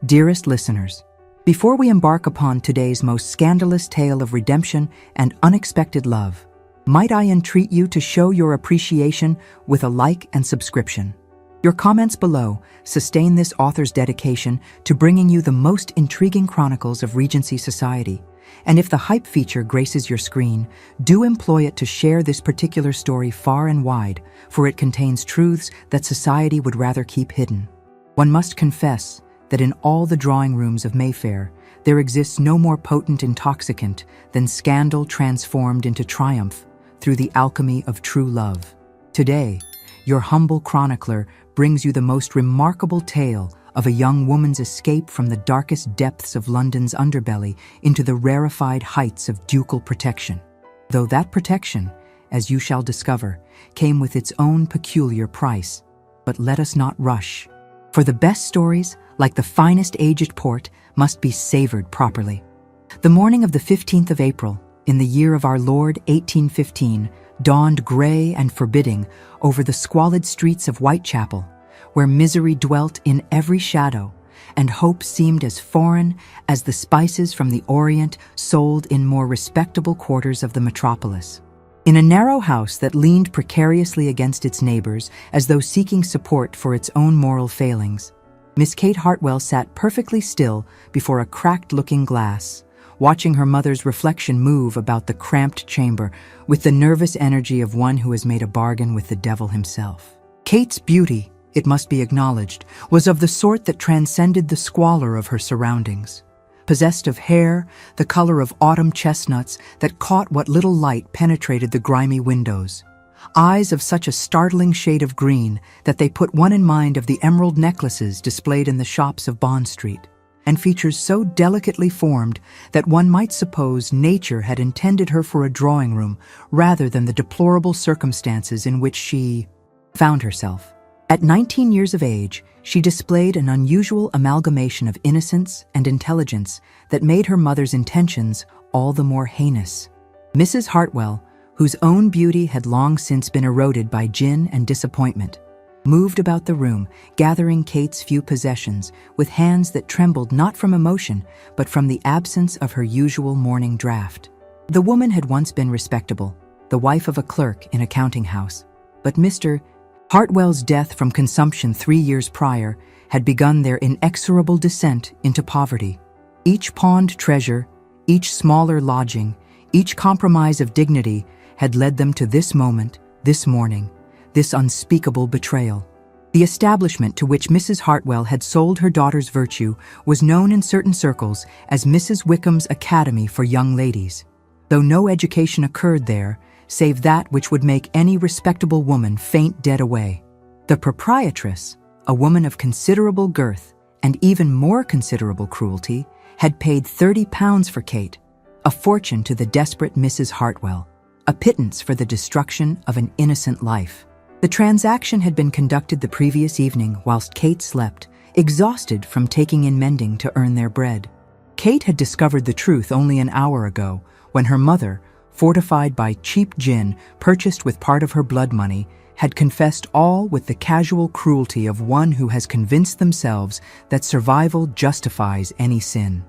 Dearest listeners, before we embark upon today's most scandalous tale of redemption and unexpected love, might I entreat you to show your appreciation with a like and subscription. Your comments below sustain this author's dedication to bringing you the most intriguing chronicles of Regency society. And if the hype feature graces your screen, do employ it to share this particular story far and wide, for it contains truths that society would rather keep hidden. One must confess that in all the drawing rooms of Mayfair, there exists no more potent intoxicant than scandal transformed into triumph through the alchemy of true love. Today, your humble chronicler brings you the most remarkable tale of a young woman's escape from the darkest depths of London's underbelly into the rarefied heights of ducal protection. Though that protection, as you shall discover, came with its own peculiar price. But let us not rush. For the best stories, like the finest aged port, must be savored properly. The morning of the 15th of April, in the year of our Lord 1815, dawned gray and forbidding over the squalid streets of Whitechapel, where misery dwelt in every shadow, and hope seemed as foreign as the spices from the Orient sold in more respectable quarters of the metropolis. In a narrow house that leaned precariously against its neighbors as though seeking support for its own moral failings, Miss Kate Hartwell sat perfectly still before a cracked-looking glass, watching her mother's reflection move about the cramped chamber with the nervous energy of one who has made a bargain with the devil himself. Kate's beauty, it must be acknowledged, was of the sort that transcended the squalor of her surroundings. Possessed of hair, the color of autumn chestnuts that caught what little light penetrated the grimy windows. Eyes of such a startling shade of green that they put one in mind of the emerald necklaces displayed in the shops of Bond Street. And features so delicately formed that one might suppose nature had intended her for a drawing room rather than the deplorable circumstances in which she found herself. At 19 years of age, she displayed an unusual amalgamation of innocence and intelligence that made her mother's intentions all the more heinous. Mrs. Hartwell, whose own beauty had long since been eroded by gin and disappointment, moved about the room, gathering Kate's few possessions with hands that trembled not from emotion, but from the absence of her usual morning draft. The woman had once been respectable, the wife of a clerk in a counting house, but Mr. Hartwell's death from consumption 3 years prior had begun their inexorable descent into poverty. Each pawned treasure, each smaller lodging, each compromise of dignity had led them to this moment, this morning, this unspeakable betrayal. The establishment to which Mrs. Hartwell had sold her daughter's virtue was known in certain circles as Mrs. Wickham's Academy for Young Ladies, though no education occurred there, save that which would make any respectable woman faint dead away. The proprietress, a woman of considerable girth and even more considerable cruelty, had paid £30 for Kate, a fortune to the desperate Mrs. Hartwell, a pittance for the destruction of an innocent life. The transaction had been conducted the previous evening whilst Kate slept, exhausted from taking in mending to earn their bread. Kate had discovered the truth only an hour ago, when her mother, fortified by cheap gin purchased with part of her blood money, had confessed all with the casual cruelty of one who has convinced themselves that survival justifies any sin.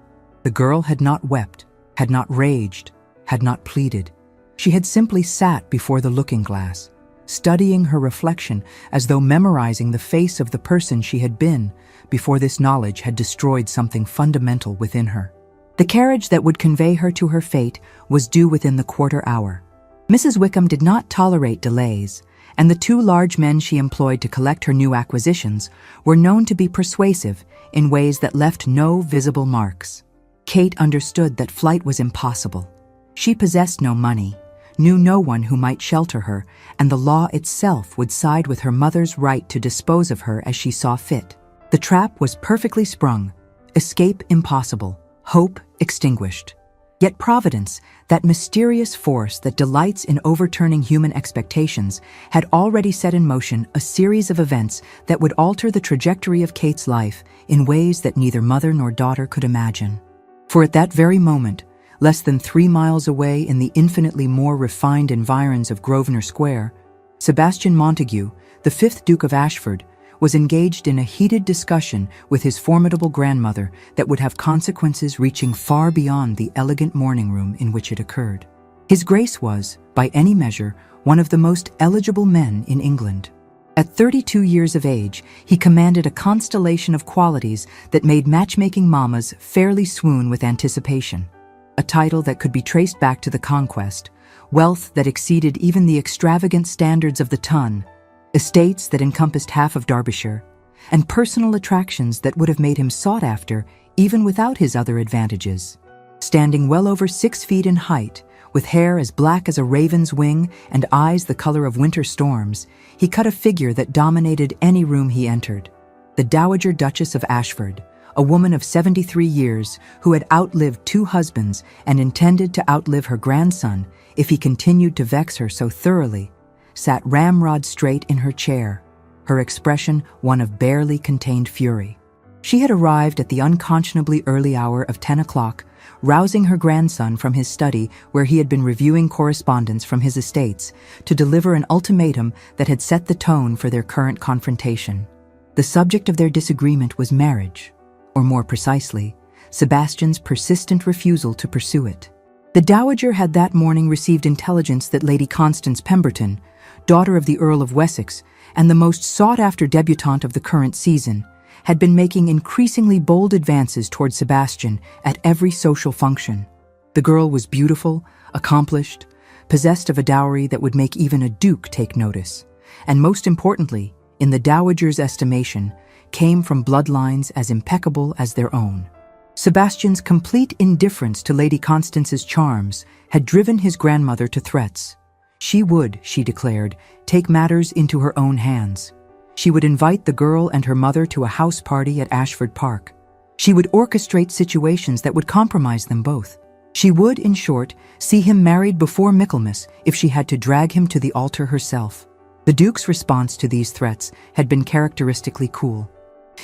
The girl had not wept, had not raged, had not pleaded. She had simply sat before the looking-glass, studying her reflection as though memorizing the face of the person she had been before this knowledge had destroyed something fundamental within her. The carriage that would convey her to her fate was due within the quarter hour. Mrs. Wickham did not tolerate delays, and the 2 large men she employed to collect her new acquisitions were known to be persuasive in ways that left no visible marks. Kate understood that flight was impossible. She possessed no money, knew no one who might shelter her, and the law itself would side with her mother's right to dispose of her as she saw fit. The trap was perfectly sprung, escape impossible, hope extinguished. Yet Providence, that mysterious force that delights in overturning human expectations, had already set in motion a series of events that would alter the trajectory of Kate's life in ways that neither mother nor daughter could imagine. For at that very moment, less than 3 miles away in the infinitely more refined environs of Grosvenor Square, Sebastian Montague, the 5th Duke of Ashford, was engaged in a heated discussion with his formidable grandmother that would have consequences reaching far beyond the elegant morning room in which it occurred. His Grace was, by any measure, one of the most eligible men in England. At 32 years of age, he commanded a constellation of qualities that made matchmaking mamas fairly swoon with anticipation. A title that could be traced back to the Conquest, wealth that exceeded even the extravagant standards of the ton, estates that encompassed half of Derbyshire, and personal attractions that would have made him sought after even without his other advantages. Standing well over 6 feet in height, with hair as black as a raven's wing and eyes the color of winter storms, he cut a figure that dominated any room he entered. The Dowager Duchess of Ashford, a woman of 73 years who had outlived 2 husbands and intended to outlive her grandson if he continued to vex her so thoroughly, sat ramrod straight in her chair, her expression one of barely contained fury. She had arrived at the unconscionably early hour of 10 o'clock, rousing her grandson from his study where he had been reviewing correspondence from his estates to deliver an ultimatum that had set the tone for their current confrontation. The subject of their disagreement was marriage, or more precisely, Sebastian's persistent refusal to pursue it. The Dowager had that morning received intelligence that Lady Constance Pemberton, daughter of the Earl of Wessex and the most sought-after debutante of the current season, had been making increasingly bold advances toward Sebastian at every social function. The girl was beautiful, accomplished, possessed of a dowry that would make even a duke take notice, and most importantly, in the Dowager's estimation, came from bloodlines as impeccable as their own. Sebastian's complete indifference to Lady Constance's charms had driven his grandmother to threats. She would, she declared, take matters into her own hands. She would invite the girl and her mother to a house party at Ashford Park. She would orchestrate situations that would compromise them both. She would, in short, see him married before Michaelmas if she had to drag him to the altar herself. The Duke's response to these threats had been characteristically cool.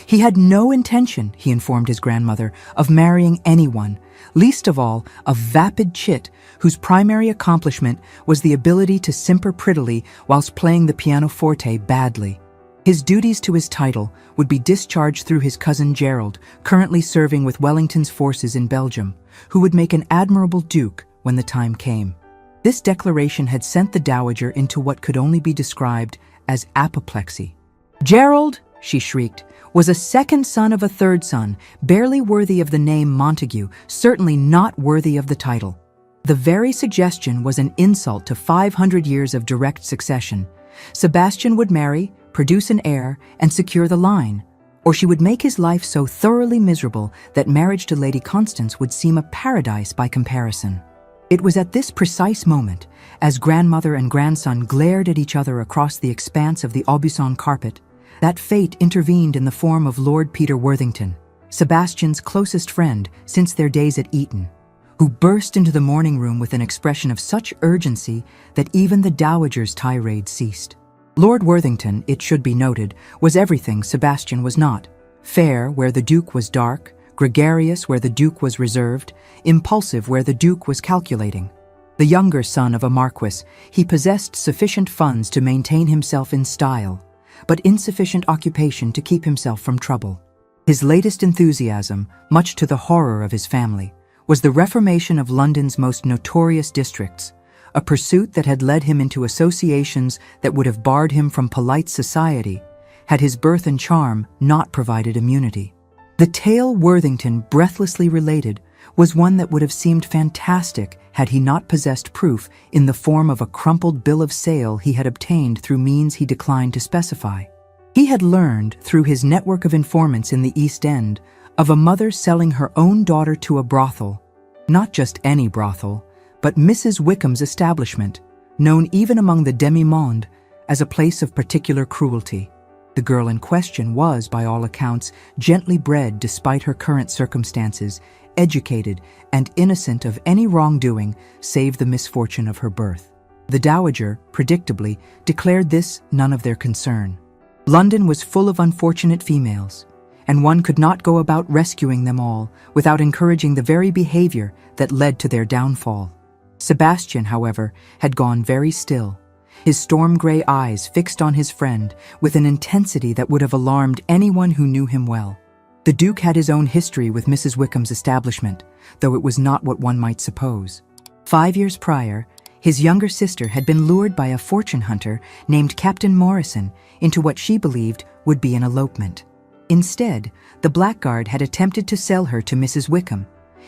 He had no intention, he informed his grandmother, of marrying anyone, least of all a vapid chit whose primary accomplishment was the ability to simper prettily whilst playing the pianoforte badly. His duties to his title would be discharged through his cousin Gerald, currently serving with Wellington's forces in Belgium, who would make an admirable duke when the time came. This declaration had sent the Dowager into what could only be described as apoplexy. Gerald, she shrieked, was a second son of a third son, barely worthy of the name Montague, certainly not worthy of the title. The very suggestion was an insult to 500 years of direct succession. Sebastian would marry, produce an heir, and secure the line, or she would make his life so thoroughly miserable that marriage to Lady Constance would seem a paradise by comparison. It was at this precise moment, as grandmother and grandson glared at each other across the expanse of the Aubusson carpet, that fate intervened in the form of Lord Peter Worthington, Sebastian's closest friend since their days at Eton, who burst into the morning room with an expression of such urgency that even the Dowager's tirade ceased. Lord Worthington, it should be noted, was everything Sebastian was not: fair where the Duke was dark, gregarious where the Duke was reserved, impulsive where the Duke was calculating. The younger son of a marquis, he possessed sufficient funds to maintain himself in style, but insufficient occupation to keep himself from trouble. His latest enthusiasm, much to the horror of his family, was the reformation of London's most notorious districts, a pursuit that had led him into associations that would have barred him from polite society had his birth and charm not provided immunity. The tale Worthington breathlessly related was one that would have seemed fantastic had he not possessed proof in the form of a crumpled bill of sale he had obtained through means he declined to specify. He had learned, through his network of informants in the East End, of a mother selling her own daughter to a brothel, not just any brothel, but Mrs. Wickham's establishment, known even among the demi-monde as a place of particular cruelty. The girl in question was, by all accounts, gently bred despite her current circumstances, educated, and innocent of any wrongdoing save the misfortune of her birth. The Dowager, predictably, declared this none of their concern. London was full of unfortunate females, and one could not go about rescuing them all without encouraging the very behavior that led to their downfall. Sebastian, however, had gone very still, his storm-gray eyes fixed on his friend with an intensity that would have alarmed anyone who knew him well. The Duke had his own history with Mrs. Wickham's establishment, though it was not what one might suppose. 5 years prior, his younger sister had been lured by a fortune hunter named Captain Morrison into what she believed would be an elopement. Instead, the blackguard had attempted to sell her to Mrs. Wickham,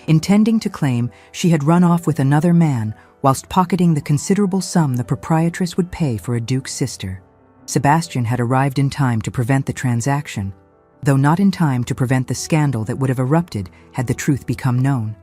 intending to claim she had run off with another man whilst pocketing the considerable sum the proprietress would pay for a duke's sister. Sebastian had arrived in time to prevent the transaction, though not in time to prevent the scandal that would have erupted had the truth become known.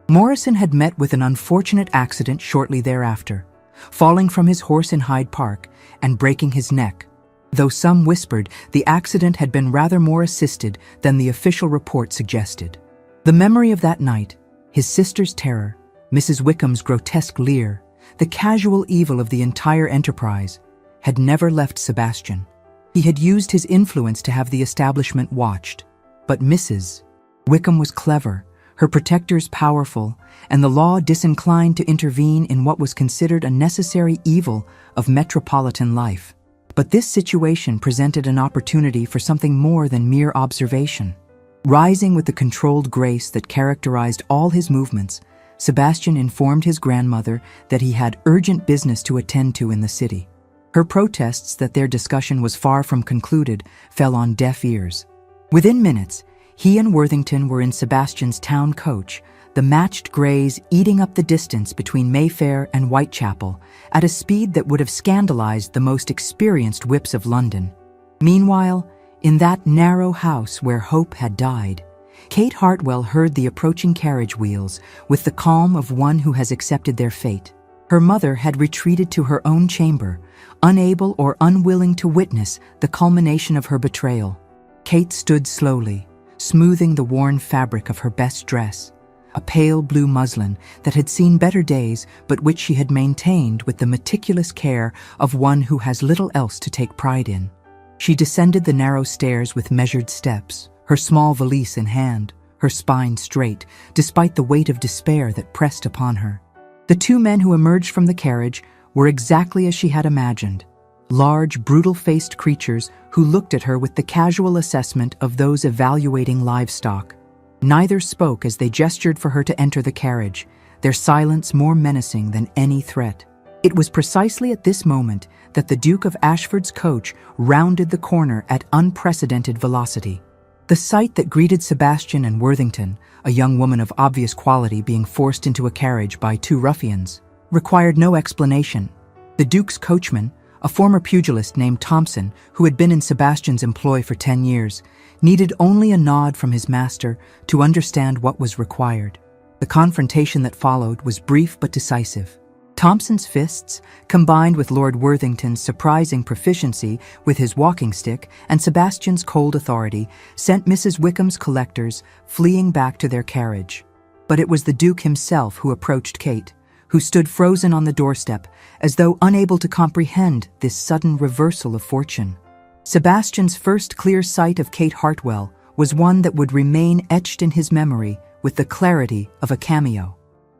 Morrison had met with an unfortunate accident shortly thereafter, falling from his horse in Hyde Park and breaking his neck, though some whispered the accident had been rather more assisted than the official report suggested. The memory of that night, his sister's terror, Mrs. Wickham's grotesque leer, the casual evil of the entire enterprise, had never left Sebastian. He had used his influence to have the establishment watched, but Mrs. Wickham was clever, her protectors powerful, and the law disinclined to intervene in what was considered a necessary evil of metropolitan life. But this situation presented an opportunity for something more than mere observation. Rising with the controlled grace that characterized all his movements, Sebastian informed his grandmother that he had urgent business to attend to in the city. Her protests that their discussion was far from concluded fell on deaf ears. Within minutes, he and Worthington were in Sebastian's town coach, the matched greys eating up the distance between Mayfair and Whitechapel at a speed that would have scandalized the most experienced whips of London. Meanwhile, in that narrow house where hope had died, Kate Hartwell heard the approaching carriage wheels with the calm of one who has accepted their fate. Her mother had retreated to her own chamber, unable or unwilling to witness the culmination of her betrayal. Kate stood slowly, smoothing the worn fabric of her best dress, a pale blue muslin that had seen better days but which she had maintained with the meticulous care of one who has little else to take pride in. She descended the narrow stairs with measured steps, her small valise in hand, her spine straight, despite the weight of despair that pressed upon her. The two men who emerged from the carriage were exactly as she had imagined, large, brutal-faced creatures who looked at her with the casual assessment of those evaluating livestock. Neither spoke as they gestured for her to enter the carriage, their silence more menacing than any threat. It was precisely at this moment that the Duke of Ashford's coach rounded the corner at unprecedented velocity. The sight that greeted Sebastian and Worthington, a young woman of obvious quality being forced into a carriage by two ruffians, required no explanation. The Duke's coachman, a former pugilist named Thompson, who had been in Sebastian's employ for 10 years, needed only a nod from his master to understand what was required. The confrontation that followed was brief but decisive. Thompson's fists, combined with Lord Worthington's surprising proficiency with his walking stick and Sebastian's cold authority, sent Mrs. Wickham's collectors fleeing back to their carriage. But it was the Duke himself who approached Kate, who stood frozen on the doorstep, as though unable to comprehend this sudden reversal of fortune. Sebastian's first clear sight of Kate Hartwell was one that would remain etched in his memory with the clarity of a cameo.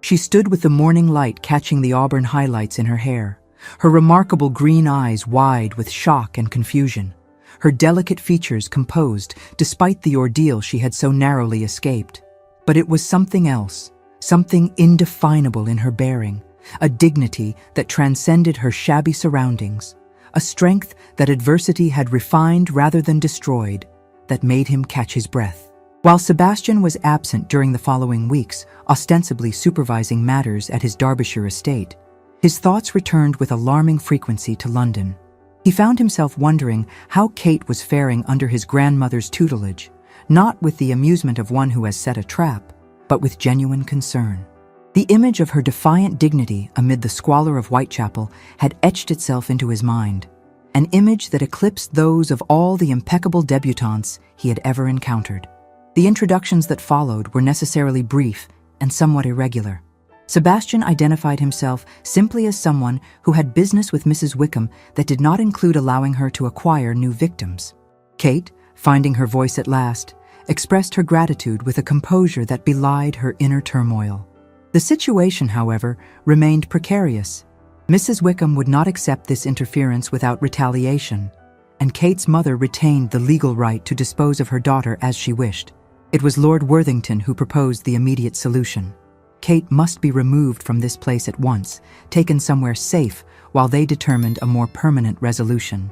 She stood with the morning light catching the auburn highlights in her hair, her remarkable green eyes wide with shock and confusion, her delicate features composed despite the ordeal she had so narrowly escaped. But it was something else, something indefinable in her bearing, a dignity that transcended her shabby surroundings, a strength that adversity had refined rather than destroyed, that made him catch his breath. While Sebastian was absent during the following weeks, ostensibly supervising matters at his Derbyshire estate, his thoughts returned with alarming frequency to London. He found himself wondering how Kate was faring under his grandmother's tutelage, not with the amusement of one who has set a trap, but with genuine concern. The image of her defiant dignity amid the squalor of Whitechapel had etched itself into his mind, an image that eclipsed those of all the impeccable debutantes he had ever encountered. The introductions that followed were necessarily brief and somewhat irregular. Sebastian identified himself simply as someone who had business with Mrs. Wickham that did not include allowing her to acquire new victims. Kate, finding her voice at last, expressed her gratitude with a composure that belied her inner turmoil. The situation, however, remained precarious. Mrs. Wickham would not accept this interference without retaliation, and Kate's mother retained the legal right to dispose of her daughter as she wished. It was Lord Worthington who proposed the immediate solution. Kate must be removed from this place at once, taken somewhere safe, while they determined a more permanent resolution.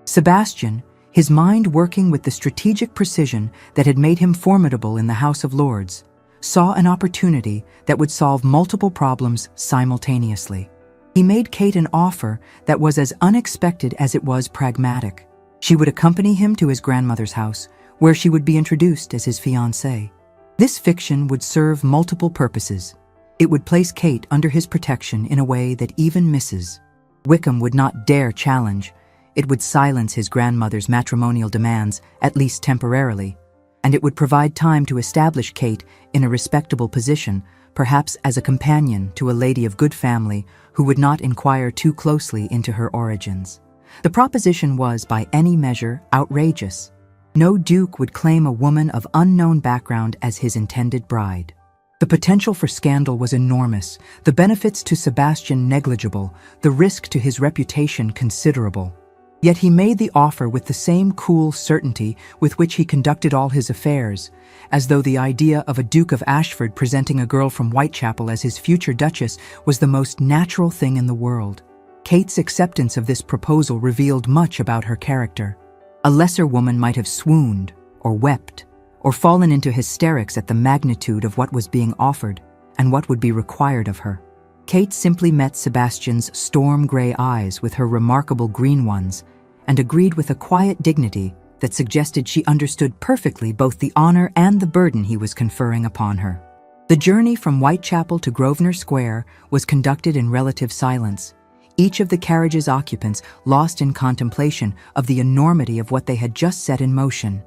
Sebastian, his mind working with the strategic precision that had made him formidable in the House of Lords, saw an opportunity that would solve multiple problems simultaneously. He made Kate an offer that was as unexpected as it was pragmatic. She would accompany him to his grandmother's house, where she would be introduced as his fiancée. This fiction would serve multiple purposes. It would place Kate under his protection in a way that even Mrs. Wickham would not dare challenge. It would silence his grandmother's matrimonial demands, at least temporarily, and it would provide time to establish Kate in a respectable position, perhaps as a companion to a lady of good family who would not inquire too closely into her origins. The proposition was, by any measure, outrageous. No duke would claim a woman of unknown background as his intended bride. The potential for scandal was enormous, the benefits to Sebastian negligible, the risk to his reputation considerable. Yet he made the offer with the same cool certainty with which he conducted all his affairs, as though the idea of a Duke of Ashford presenting a girl from Whitechapel as his future Duchess was the most natural thing in the world. Kate's acceptance of this proposal revealed much about her character. A lesser woman might have swooned, or wept, or fallen into hysterics at the magnitude of what was being offered and what would be required of her. Kate simply met Sebastian's storm-gray eyes with her remarkable green ones and agreed with a quiet dignity that suggested she understood perfectly both the honor and the burden he was conferring upon her. The journey from Whitechapel to Grosvenor Square was conducted in relative silence, each of the carriage's occupants lost in contemplation of the enormity of what they had just set in motion.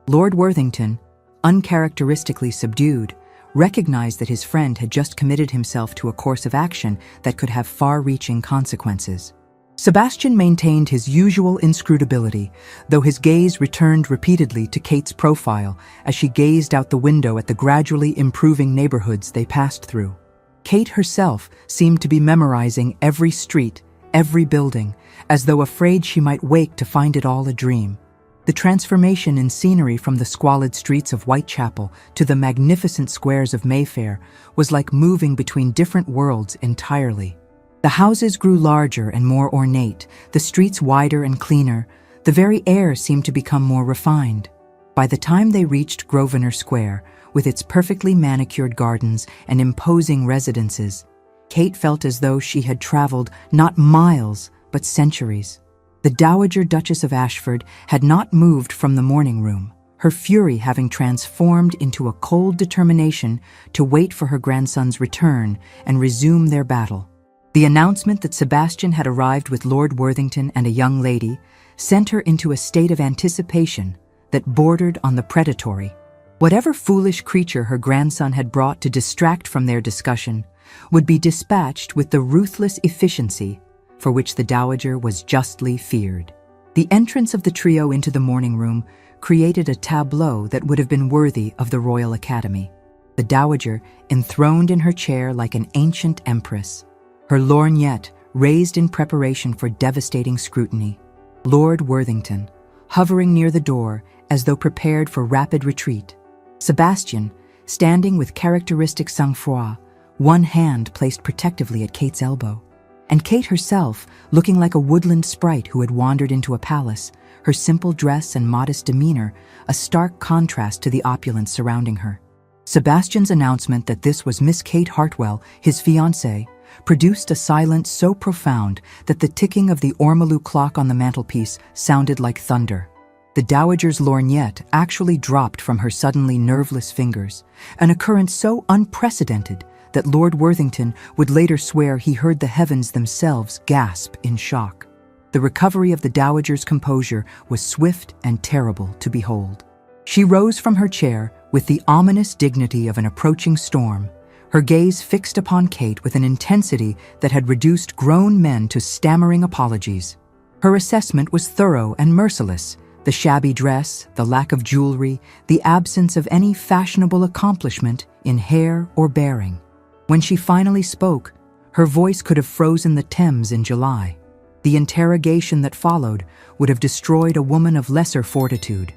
Lord Worthington, uncharacteristically subdued, recognized that his friend had just committed himself to a course of action that could have far-reaching consequences. Sebastian maintained his usual inscrutability, though his gaze returned repeatedly to Kate's profile as she gazed out the window at the gradually improving neighborhoods they passed through. Kate herself seemed to be memorizing every street, every building, as though afraid she might wake to find it all a dream. The transformation in scenery from the squalid streets of Whitechapel to the magnificent squares of Mayfair was like moving between different worlds entirely. The houses grew larger and more ornate, the streets wider and cleaner, the very air seemed to become more refined. By the time they reached Grosvenor Square, with its perfectly manicured gardens and imposing residences, Kate felt as though she had traveled not miles, but centuries. The Dowager Duchess of Ashford had not moved from the morning room, her fury having transformed into a cold determination to wait for her grandson's return and resume their battle. The announcement that Sebastian had arrived with Lord Worthington and a young lady sent her into a state of anticipation that bordered on the predatory. Whatever foolish creature her grandson had brought to distract from their discussion would be dispatched with the ruthless efficiency for which the Dowager was justly feared. The entrance of the trio into the morning room created a tableau that would have been worthy of the Royal Academy. The Dowager, enthroned in her chair like an ancient empress, her lorgnette raised in preparation for devastating scrutiny. Lord Worthington, hovering near the door as though prepared for rapid retreat. Sebastian, standing with characteristic sang-froid, one hand placed protectively at Kate's elbow. And Kate herself, looking like a woodland sprite who had wandered into a palace, her simple dress and modest demeanor a stark contrast to the opulence surrounding her. Sebastian's announcement that this was Miss Kate Hartwell, his fiancée, produced a silence so profound that the ticking of the ormolu clock on the mantelpiece sounded like thunder. The Dowager's lorgnette actually dropped from her suddenly nerveless fingers, an occurrence so unprecedented that Lord Worthington would later swear he heard the heavens themselves gasp in shock. The recovery of the Dowager's composure was swift and terrible to behold. She rose from her chair with the ominous dignity of an approaching storm, her gaze fixed upon Kate with an intensity that had reduced grown men to stammering apologies. Her assessment was thorough and merciless. The shabby dress, the lack of jewelry, the absence of any fashionable accomplishment in hair or bearing. When she finally spoke, Her voice could have frozen the Thames in July. The interrogation that followed would have destroyed a woman of lesser fortitude.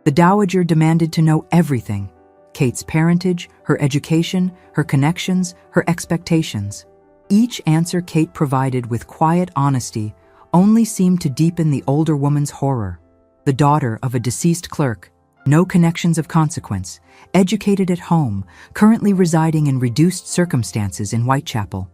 The dowager demanded to know everything: Kate's parentage, her education, her connections, her expectations. Each answer Kate provided with quiet honesty only seemed to deepen the older woman's horror. The daughter of a deceased clerk, no connections of consequence, educated at home, currently residing in reduced circumstances in Whitechapel.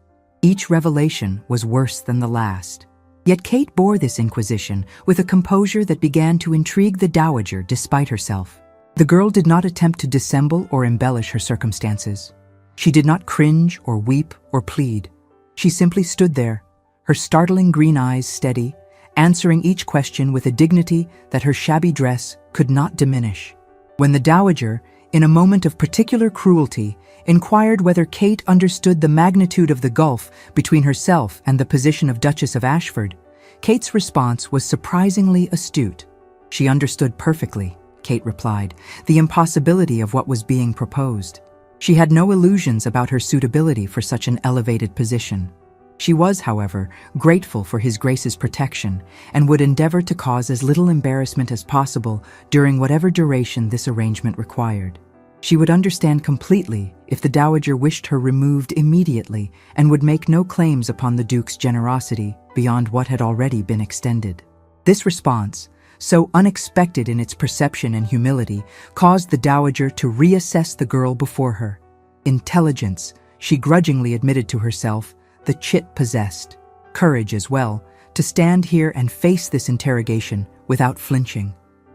Each revelation was worse than the last. Yet Kate bore this inquisition with a composure that began to intrigue the dowager despite herself. The girl did not attempt to dissemble or embellish her circumstances. She did not cringe or weep or plead. She simply stood there, her startling green eyes steady, answering each question with a dignity that her shabby dress could not diminish. When the dowager, in a moment of particular cruelty, inquired whether Kate understood the magnitude of the gulf between herself and the position of Duchess of Ashford, Kate's response was surprisingly astute. She understood perfectly, Kate replied, the impossibility of what was being proposed. She had no illusions about her suitability for such an elevated position. She was, however, grateful for His Grace's protection and would endeavor to cause as little embarrassment as possible during whatever duration this arrangement required. She would understand completely if the dowager wished her removed immediately and would make no claims upon the Duke's generosity beyond what had already been extended. This response, so unexpected in its perception and humility, caused the dowager to reassess the girl before her. Intelligence, she grudgingly admitted to herself, the chit possessed. Courage as well, to stand here and face this interrogation without flinching.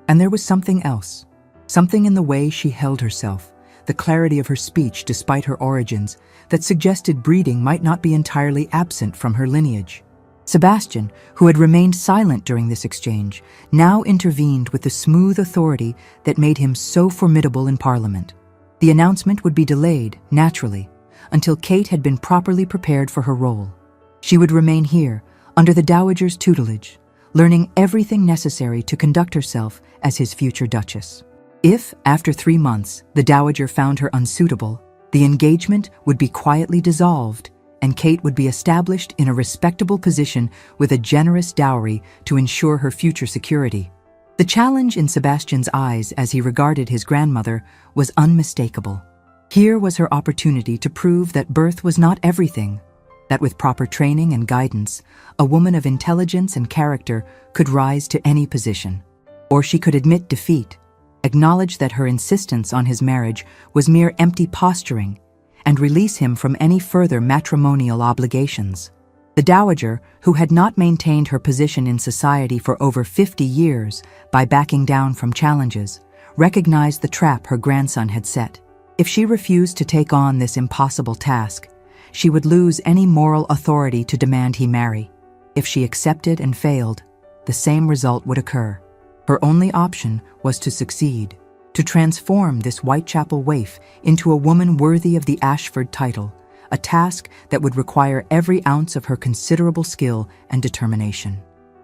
And there was something else. Something in the way she held herself, the clarity of her speech despite her origins, that suggested breeding might not be entirely absent from her lineage. Sebastian, who had remained silent during this exchange, now intervened with the smooth authority that made him so formidable in Parliament. The announcement would be delayed, naturally, until Kate had been properly prepared for her role. She would remain here, under the dowager's tutelage, learning everything necessary to conduct herself as his future duchess. If, after 3 months, the dowager found her unsuitable, the engagement would be quietly dissolved, and Kate would be established in a respectable position with a generous dowry to ensure her future security. The challenge in Sebastian's eyes as he regarded his grandmother was unmistakable. Here was her opportunity to prove that birth was not everything, that with proper training and guidance, a woman of intelligence and character could rise to any position. Or she could admit defeat, acknowledge that her insistence on his marriage was mere empty posturing, and release him from any further matrimonial obligations. The dowager, who had not maintained her position in society for over 50 years by backing down from challenges, recognized the trap her grandson had set. If she refused to take on this impossible task, she would lose any moral authority to demand he marry. If she accepted and failed, the same result would occur. Her only option was to succeed, to transform this Whitechapel waif into a woman worthy of the Ashford title, a task that would require every ounce of her considerable skill and determination.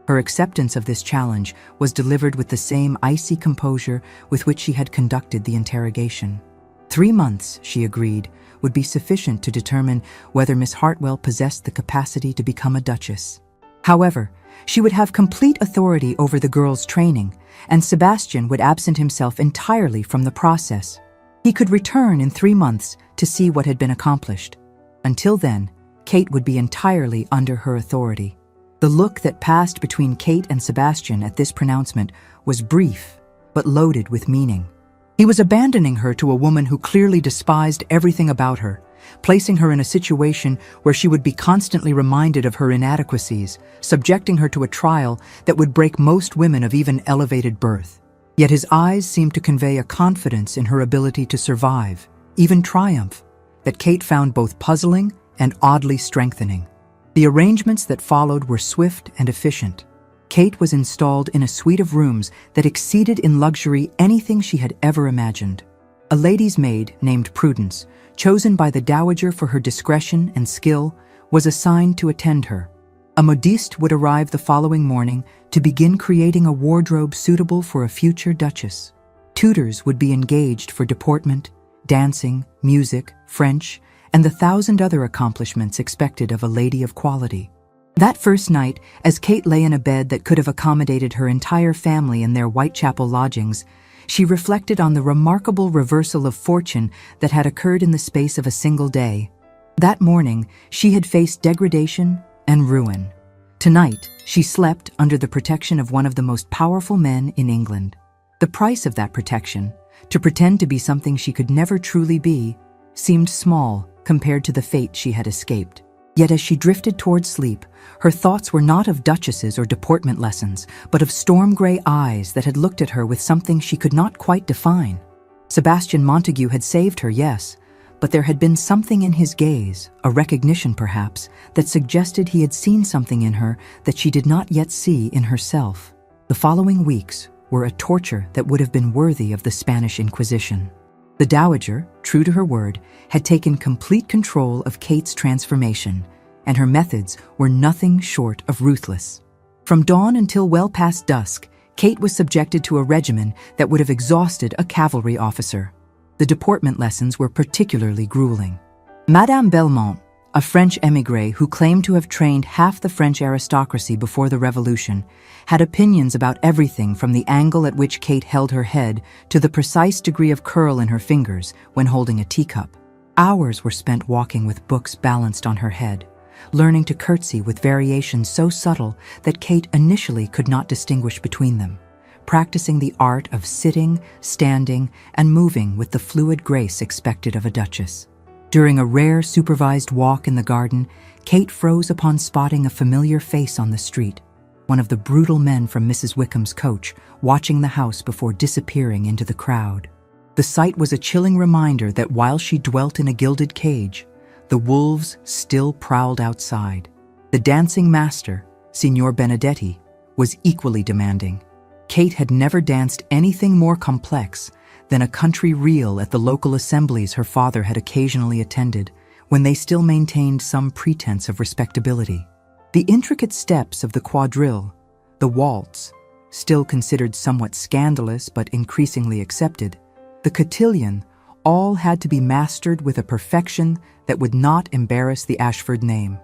Her acceptance of this challenge was delivered with the same icy composure with which she had conducted the interrogation. 3 months, she agreed, would be sufficient to determine whether Miss Hartwell possessed the capacity to become a duchess. However, she would have complete authority over the girl's training, and Sebastian would absent himself entirely from the process. He could return in 3 months to see what had been accomplished. Until then, Kate would be entirely under her authority. The look that passed between Kate and Sebastian at this pronouncement was brief, but loaded with meaning. He was abandoning her to a woman who clearly despised everything about her, placing her in a situation where she would be constantly reminded of her inadequacies, subjecting her to a trial that would break most women of even elevated birth. Yet his eyes seemed to convey a confidence in her ability to survive, even triumph, that Kate found both puzzling and oddly strengthening. The arrangements that followed were swift and efficient. Kate was installed in a suite of rooms that exceeded in luxury anything she had ever imagined. A lady's maid named Prudence, chosen by the dowager for her discretion and skill, was assigned to attend her. A modiste would arrive the following morning to begin creating a wardrobe suitable for a future duchess. Tutors would be engaged for deportment, dancing, music, French, and the 1,000 other accomplishments expected of a lady of quality. That first night, as Kate lay in a bed that could have accommodated her entire family in their Whitechapel lodgings, she reflected on the remarkable reversal of fortune that had occurred in the space of a single day. That morning, she had faced degradation and ruin. Tonight, she slept under the protection of one of the most powerful men in England. The price of that protection, to pretend to be something she could never truly be, seemed small compared to the fate she had escaped. Yet as she drifted towards sleep, her thoughts were not of duchesses or deportment lessons, but of storm-gray eyes that had looked at her with something she could not quite define. Sebastian Montague had saved her, yes, but there had been something in his gaze, a recognition perhaps, that suggested he had seen something in her that she did not yet see in herself. The following weeks were a torture that would have been worthy of the Spanish Inquisition. The Dowager, true to her word, had taken complete control of Kate's transformation, and her methods were nothing short of ruthless. From dawn until well past dusk, Kate was subjected to a regimen that would have exhausted a cavalry officer. The deportment lessons were particularly grueling. Madame Belmont, a French émigré who claimed to have trained half the French aristocracy before the Revolution, had opinions about everything from the angle at which Kate held her head to the precise degree of curl in her fingers when holding a teacup. Hours were spent walking with books balanced on her head, learning to curtsy with variations so subtle that Kate initially could not distinguish between them, practicing the art of sitting, standing, and moving with the fluid grace expected of a duchess. During a rare supervised walk in the garden, Kate froze upon spotting a familiar face on the street, one of the brutal men from Mrs. Wickham's coach, watching the house before disappearing into the crowd. The sight was a chilling reminder that while she dwelt in a gilded cage, the wolves still prowled outside. The dancing master, Signor Benedetti, was equally demanding. Kate had never danced anything more complex than a country reel at the local assemblies her father had occasionally attended, when they still maintained some pretense of respectability. The intricate steps of the quadrille, the waltz, still considered somewhat scandalous but increasingly accepted, the cotillion, all had to be mastered with a perfection that would not embarrass the Ashford name.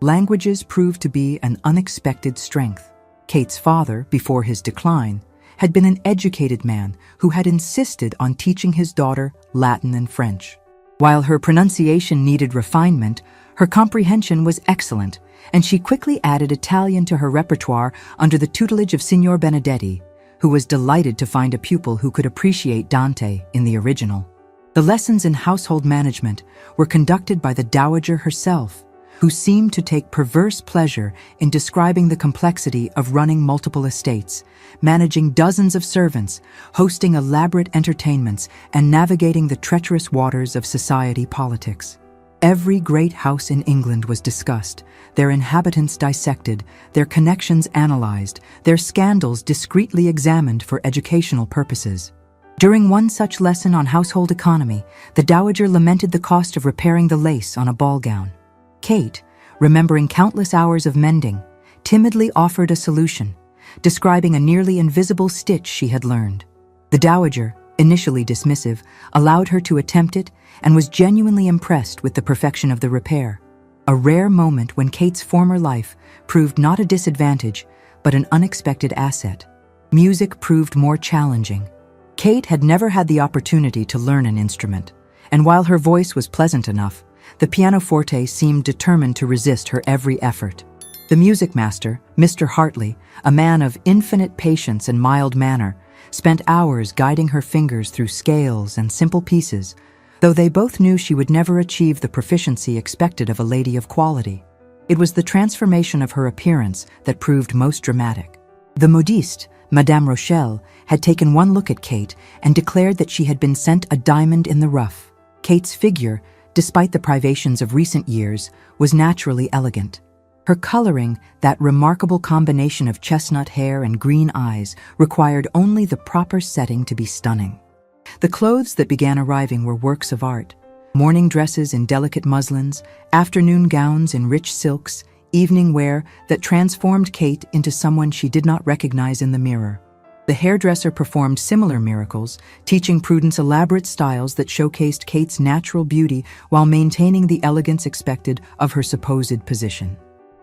Languages proved to be an unexpected strength. Kate's father, before his decline, had been an educated man who had insisted on teaching his daughter Latin and French. While her pronunciation needed refinement, her comprehension was excellent, and she quickly added Italian to her repertoire under the tutelage of Signor Benedetti, who was delighted to find a pupil who could appreciate Dante in the original. The lessons in household management were conducted by the Dowager herself, who seemed to take perverse pleasure in describing the complexity of running multiple estates, managing dozens of servants, hosting elaborate entertainments, and navigating the treacherous waters of society politics. Every great house in England was discussed, their inhabitants dissected, their connections analyzed, their scandals discreetly examined for educational purposes. During one such lesson on household economy, the Dowager lamented the cost of repairing the lace on a ball gown. Kate, remembering countless hours of mending, timidly offered a solution, describing a nearly invisible stitch she had learned. The Dowager, initially dismissive, allowed her to attempt it and was genuinely impressed with the perfection of the repair. A rare moment when Kate's former life proved not a disadvantage, but an unexpected asset. Music proved more challenging. Kate had never had the opportunity to learn an instrument, and while her voice was pleasant enough, the pianoforte seemed determined to resist her every effort. The music master, Mr. Hartley, a man of infinite patience and mild manner, spent hours guiding her fingers through scales and simple pieces, though they both knew she would never achieve the proficiency expected of a lady of quality. It was the transformation of her appearance that proved most dramatic. The modiste, Madame Rochelle, had taken one look at Kate and declared that she had been sent a diamond in the rough. Kate's figure, despite the privations of recent years, was naturally elegant. Her coloring, that remarkable combination of chestnut hair and green eyes, required only the proper setting to be stunning. The clothes that began arriving were works of art. Morning dresses in delicate muslins, afternoon gowns in rich silks, evening wear that transformed Kate into someone she did not recognize in the mirror. The hairdresser performed similar miracles, teaching Prudence elaborate styles that showcased Kate's natural beauty while maintaining the elegance expected of her supposed position.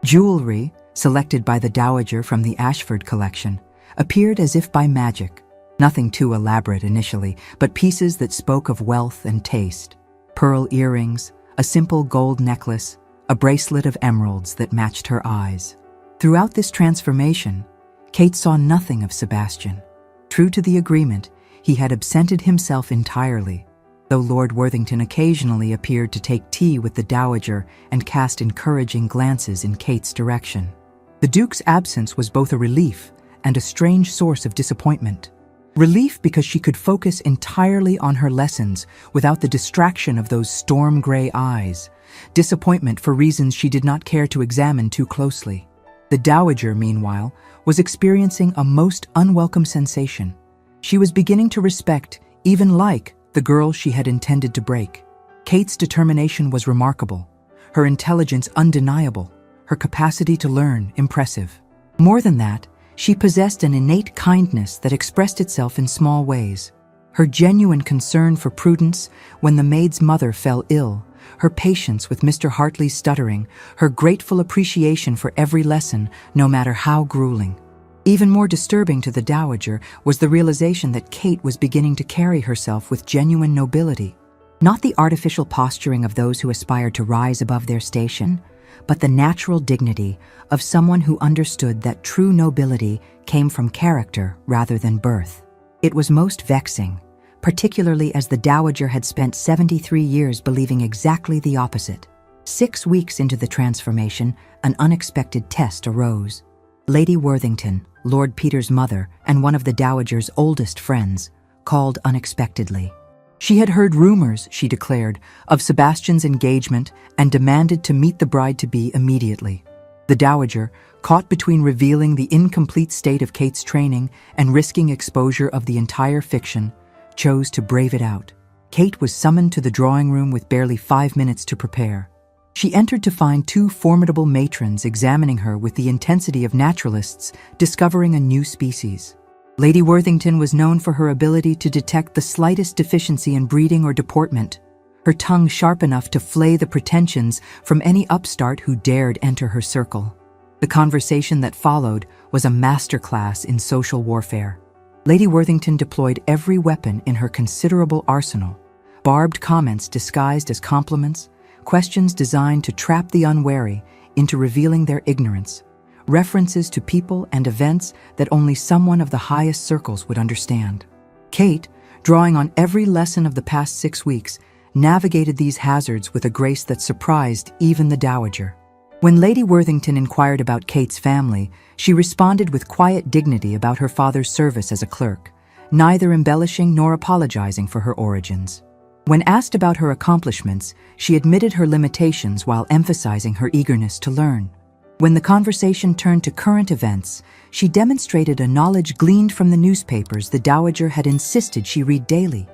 Jewelry, selected by the Dowager from the Ashford collection, appeared as if by magic. Nothing too elaborate initially, but pieces that spoke of wealth and taste. Pearl earrings, a simple gold necklace, a bracelet of emeralds that matched her eyes. Throughout this transformation, Kate saw nothing of Sebastian. True to the agreement, he had absented himself entirely, though Lord Worthington occasionally appeared to take tea with the Dowager and cast encouraging glances in Kate's direction. The Duke's absence was both a relief and a strange source of disappointment. Relief because she could focus entirely on her lessons without the distraction of those storm-gray eyes. Disappointment for reasons she did not care to examine too closely. The Dowager, meanwhile, was experiencing a most unwelcome sensation. She was beginning to respect, even like, the girl she had intended to break. Kate's determination was remarkable, her intelligence undeniable, her capacity to learn impressive. More than that, she possessed an innate kindness that expressed itself in small ways. Her genuine concern for Prudence when the maid's mother fell ill, her patience with Mr. Hartley's stuttering, her grateful appreciation for every lesson, no matter how grueling. Even more disturbing to the Dowager was the realization that Kate was beginning to carry herself with genuine nobility. Not the artificial posturing of those who aspired to rise above their station, but the natural dignity of someone who understood that true nobility came from character rather than birth. It was most vexing, particularly as the Dowager had spent 73 years believing exactly the opposite. 6 weeks into the transformation, an unexpected test arose. Lady Worthington, Lord Peter's mother and one of the Dowager's oldest friends, called unexpectedly. She had heard rumors, she declared, of Sebastian's engagement and demanded to meet the bride-to-be immediately. The Dowager, caught between revealing the incomplete state of Kate's training and risking exposure of the entire fiction, chose to brave it out. Kate was summoned to the drawing room with barely 5 minutes to prepare. She entered to find 2 formidable matrons examining her with the intensity of naturalists discovering a new species. Lady Worthington was known for her ability to detect the slightest deficiency in breeding or deportment, her tongue sharp enough to flay the pretensions from any upstart who dared enter her circle. The conversation that followed was a masterclass in social warfare. Lady Worthington deployed every weapon in her considerable arsenal, barbed comments disguised as compliments, questions designed to trap the unwary into revealing their ignorance, references to people and events that only someone of the highest circles would understand. Kate, drawing on every lesson of the past 6 weeks, navigated these hazards with a grace that surprised even the Dowager. When Lady Worthington inquired about Kate's family, she responded with quiet dignity about her father's service as a clerk, neither embellishing nor apologizing for her origins. When asked about her accomplishments, she admitted her limitations while emphasizing her eagerness to learn. When the conversation turned to current events, she demonstrated a knowledge gleaned from the newspapers the Dowager had insisted she read daily,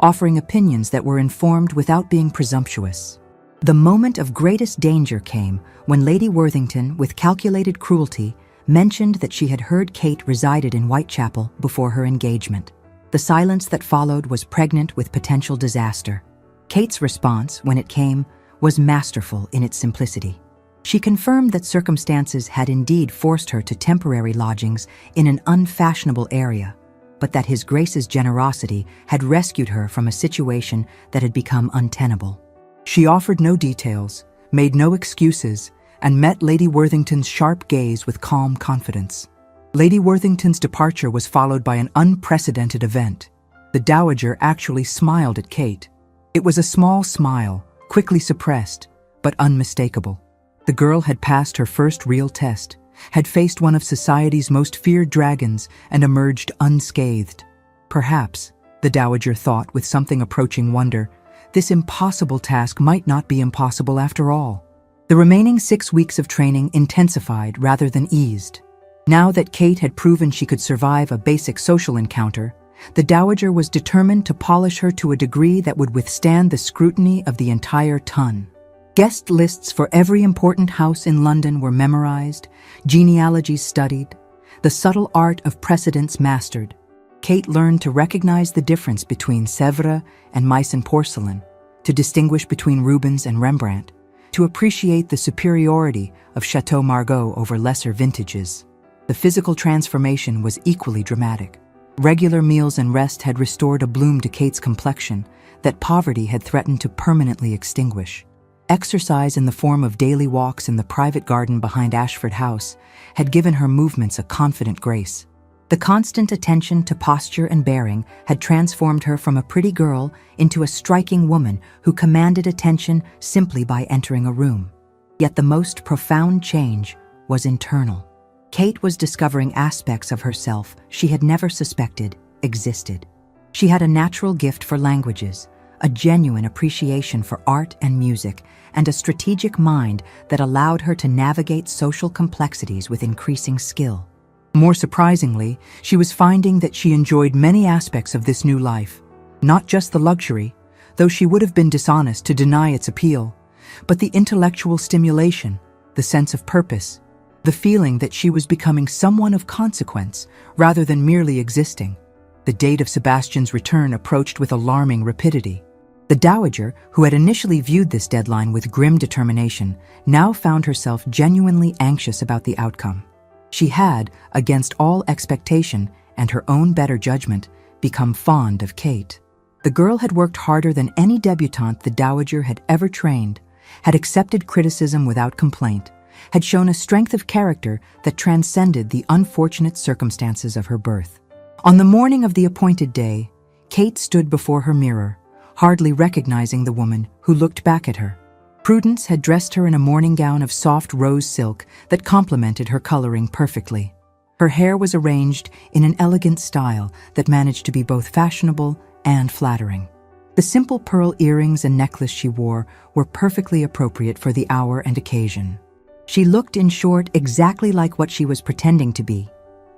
offering opinions that were informed without being presumptuous. The moment of greatest danger came when Lady Worthington, with calculated cruelty, mentioned that she had heard Kate resided in Whitechapel before her engagement. The silence that followed was pregnant with potential disaster. Kate's response, when it came, was masterful in its simplicity. She confirmed that circumstances had indeed forced her to temporary lodgings in an unfashionable area, but that His Grace's generosity had rescued her from a situation that had become untenable. She offered no details, made no excuses, and met Lady Worthington's sharp gaze with calm confidence. Lady Worthington's departure was followed by an unprecedented event. The Dowager actually smiled at Kate. It was a small smile, quickly suppressed, but unmistakable. The girl had passed her first real test, had faced one of society's most feared dragons, and emerged unscathed. Perhaps, the Dowager thought with something approaching wonder, this impossible task might not be impossible after all. The remaining 6 weeks of training intensified rather than eased. Now that Kate had proven she could survive a basic social encounter, the Dowager was determined to polish her to a degree that would withstand the scrutiny of the entire ton. Guest lists for every important house in London were memorized, genealogies studied. the subtle art of precedence mastered. Kate learned to recognize the difference between Sèvres and Meissen porcelain, to distinguish between Rubens and Rembrandt, to appreciate the superiority of Chateau Margaux over lesser vintages. The physical transformation was equally dramatic. Regular meals and rest had restored a bloom to Kate's complexion that poverty had threatened to permanently extinguish. Exercise in the form of daily walks in the private garden behind Ashford House had given her movements a confident grace. The constant attention to posture and bearing had transformed her from a pretty girl into a striking woman who commanded attention simply by entering a room. Yet the most profound change was internal. Kate was discovering aspects of herself she had never suspected existed. She had a natural gift for languages, a genuine appreciation for art and music, and a strategic mind that allowed her to navigate social complexities with increasing skill. More surprisingly, she was finding that she enjoyed many aspects of this new life, not just the luxury, though she would have been dishonest to deny its appeal, but the intellectual stimulation, the sense of purpose, the feeling that she was becoming someone of consequence rather than merely existing. The date of Sebastian's return approached with alarming rapidity. The dowager, who had initially viewed this deadline with grim determination, now found herself genuinely anxious about the outcome. She had, against all expectation and her own better judgment, become fond of Kate. The girl had worked harder than any debutante the dowager had ever trained, had accepted criticism without complaint, had shown a strength of character that transcended the unfortunate circumstances of her birth. On the morning of the appointed day, Kate stood before her mirror, hardly recognizing the woman who looked back at her. Prudence had dressed her in a morning gown of soft rose silk that complemented her coloring perfectly. Her hair was arranged in an elegant style that managed to be both fashionable and flattering. The simple pearl earrings and necklace she wore were perfectly appropriate for the hour and occasion. She looked, in short, exactly like what she was pretending to be,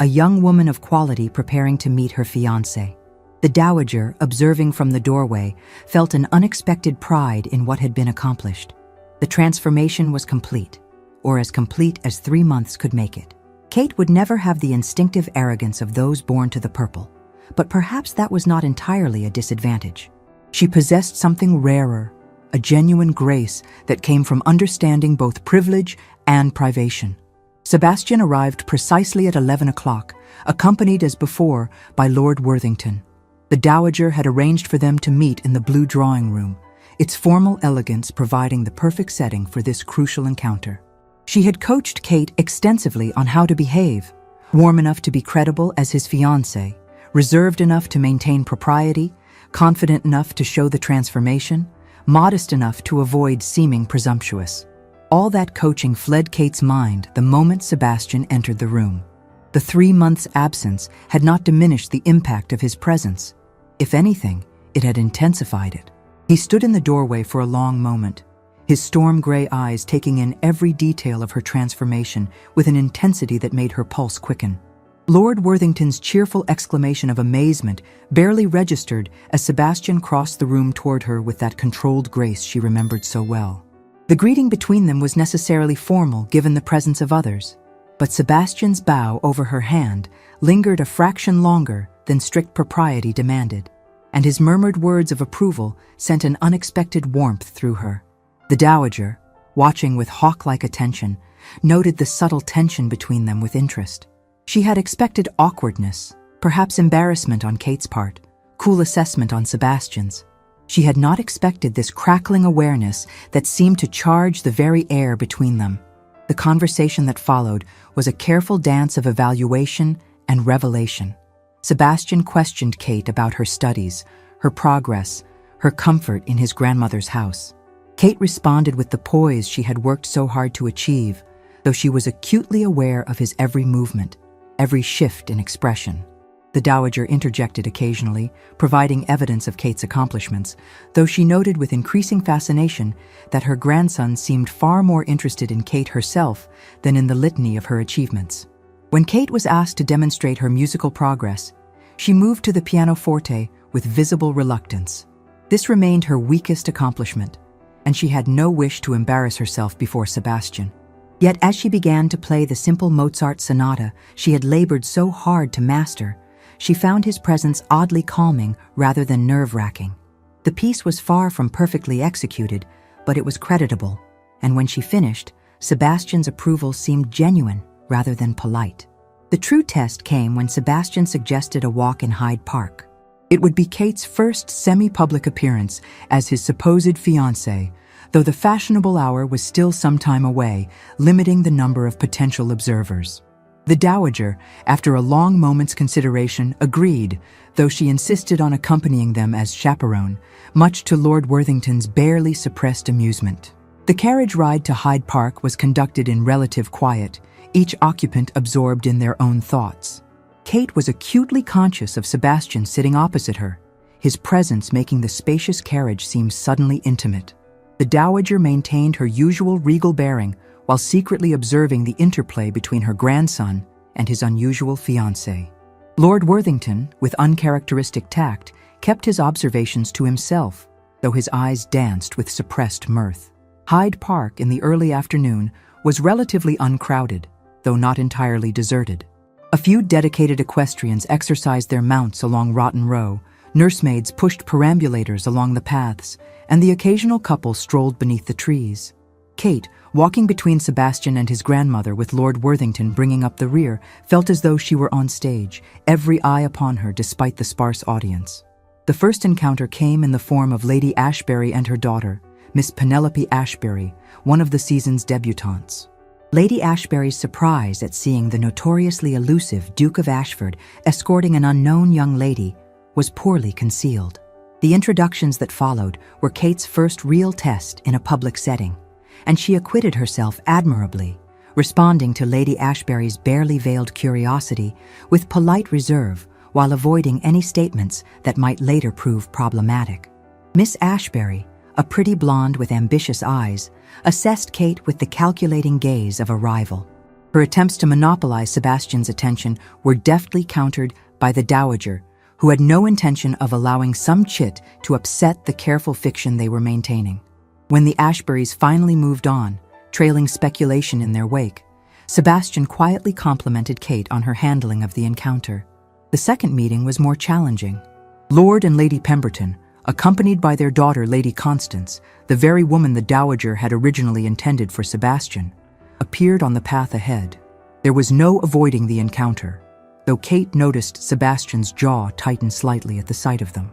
a young woman of quality preparing to meet her fiancé. The dowager, observing from the doorway, felt an unexpected pride in what had been accomplished. The transformation was complete, or as complete as 3 months could make it. Kate would never have the instinctive arrogance of those born to the purple, but perhaps that was not entirely a disadvantage. She possessed something rarer, a genuine grace that came from understanding both privilege and privation. Sebastian arrived precisely at 11 o'clock, accompanied as before by Lord Worthington. The dowager had arranged for them to meet in the blue drawing room, its formal elegance providing the perfect setting for this crucial encounter. She had coached Kate extensively on how to behave, warm enough to be credible as his fiancé, reserved enough to maintain propriety, confident enough to show the transformation, modest enough to avoid seeming presumptuous. All that coaching fled Kate's mind the moment Sebastian entered the room. The 3 months' absence had not diminished the impact of his presence. If anything, it had intensified it. He stood in the doorway for a long moment, his storm-gray eyes taking in every detail of her transformation with an intensity that made her pulse quicken. Lord Worthington's cheerful exclamation of amazement barely registered as Sebastian crossed the room toward her with that controlled grace she remembered so well. The greeting between them was necessarily formal given the presence of others, but Sebastian's bow over her hand lingered a fraction longer than strict propriety demanded, and his murmured words of approval sent an unexpected warmth through her. The dowager, watching with hawk-like attention, noted the subtle tension between them with interest. She had expected awkwardness, perhaps embarrassment on Kate's part, cool assessment on Sebastian's. She had not expected this crackling awareness that seemed to charge the very air between them. The conversation that followed was a careful dance of evaluation and revelation. Sebastian questioned Kate about her studies, her progress, her comfort in his grandmother's house. Kate responded with the poise she had worked so hard to achieve, though she was acutely aware of his every movement, every shift in expression. The dowager interjected occasionally, providing evidence of Kate's accomplishments, though she noted with increasing fascination that her grandson seemed far more interested in Kate herself than in the litany of her achievements. When Kate was asked to demonstrate her musical progress, she moved to the pianoforte with visible reluctance. This remained her weakest accomplishment, and she had no wish to embarrass herself before Sebastian. Yet as she began to play the simple Mozart sonata she had labored so hard to master, she found his presence oddly calming rather than nerve-wracking. The piece was far from perfectly executed, but it was creditable, and when she finished, Sebastian's approval seemed genuine rather than polite. The true test came when Sebastian suggested a walk in Hyde Park. It would be Kate's first semi-public appearance as his supposed fiancé, though the fashionable hour was still some time away, limiting the number of potential observers. The dowager, after a long moment's consideration, agreed, though she insisted on accompanying them as chaperone, much to Lord Worthington's barely suppressed amusement. The carriage ride to Hyde Park was conducted in relative quiet, each occupant absorbed in their own thoughts. Kate was acutely conscious of Sebastian sitting opposite her, his presence making the spacious carriage seem suddenly intimate. The dowager maintained her usual regal bearing while secretly observing the interplay between her grandson and his unusual fiancé. Lord Worthington, with uncharacteristic tact, kept his observations to himself, though his eyes danced with suppressed mirth. Hyde Park in the early afternoon was relatively uncrowded, though not entirely deserted. A few dedicated equestrians exercised their mounts along Rotten Row, nursemaids pushed perambulators along the paths, and the occasional couple strolled beneath the trees. Kate, walking between Sebastian and his grandmother with Lord Worthington bringing up the rear, felt as though she were on stage, every eye upon her despite the sparse audience. The first encounter came in the form of Lady Ashbury and her daughter, Miss Penelope Ashbury, one of the season's debutantes. Lady Ashbury's surprise at seeing the notoriously elusive Duke of Ashford escorting an unknown young lady was poorly concealed. The introductions that followed were Kate's first real test in a public setting, and she acquitted herself admirably, responding to Lady Ashbury's barely veiled curiosity with polite reserve while avoiding any statements that might later prove problematic. Miss Ashbury, a pretty blonde with ambitious eyes, assessed Kate with the calculating gaze of a rival. Her attempts to monopolize Sebastian's attention were deftly countered by the dowager, who had no intention of allowing some chit to upset the careful fiction they were maintaining. When the Ashburys finally moved on, trailing speculation in their wake, Sebastian quietly complimented Kate on her handling of the encounter. The second meeting was more challenging. Lord and Lady Pemberton, accompanied by their daughter Lady Constance, the very woman the dowager had originally intended for Sebastian, appeared on the path ahead. There was no avoiding the encounter, though Kate noticed Sebastian's jaw tighten slightly at the sight of them.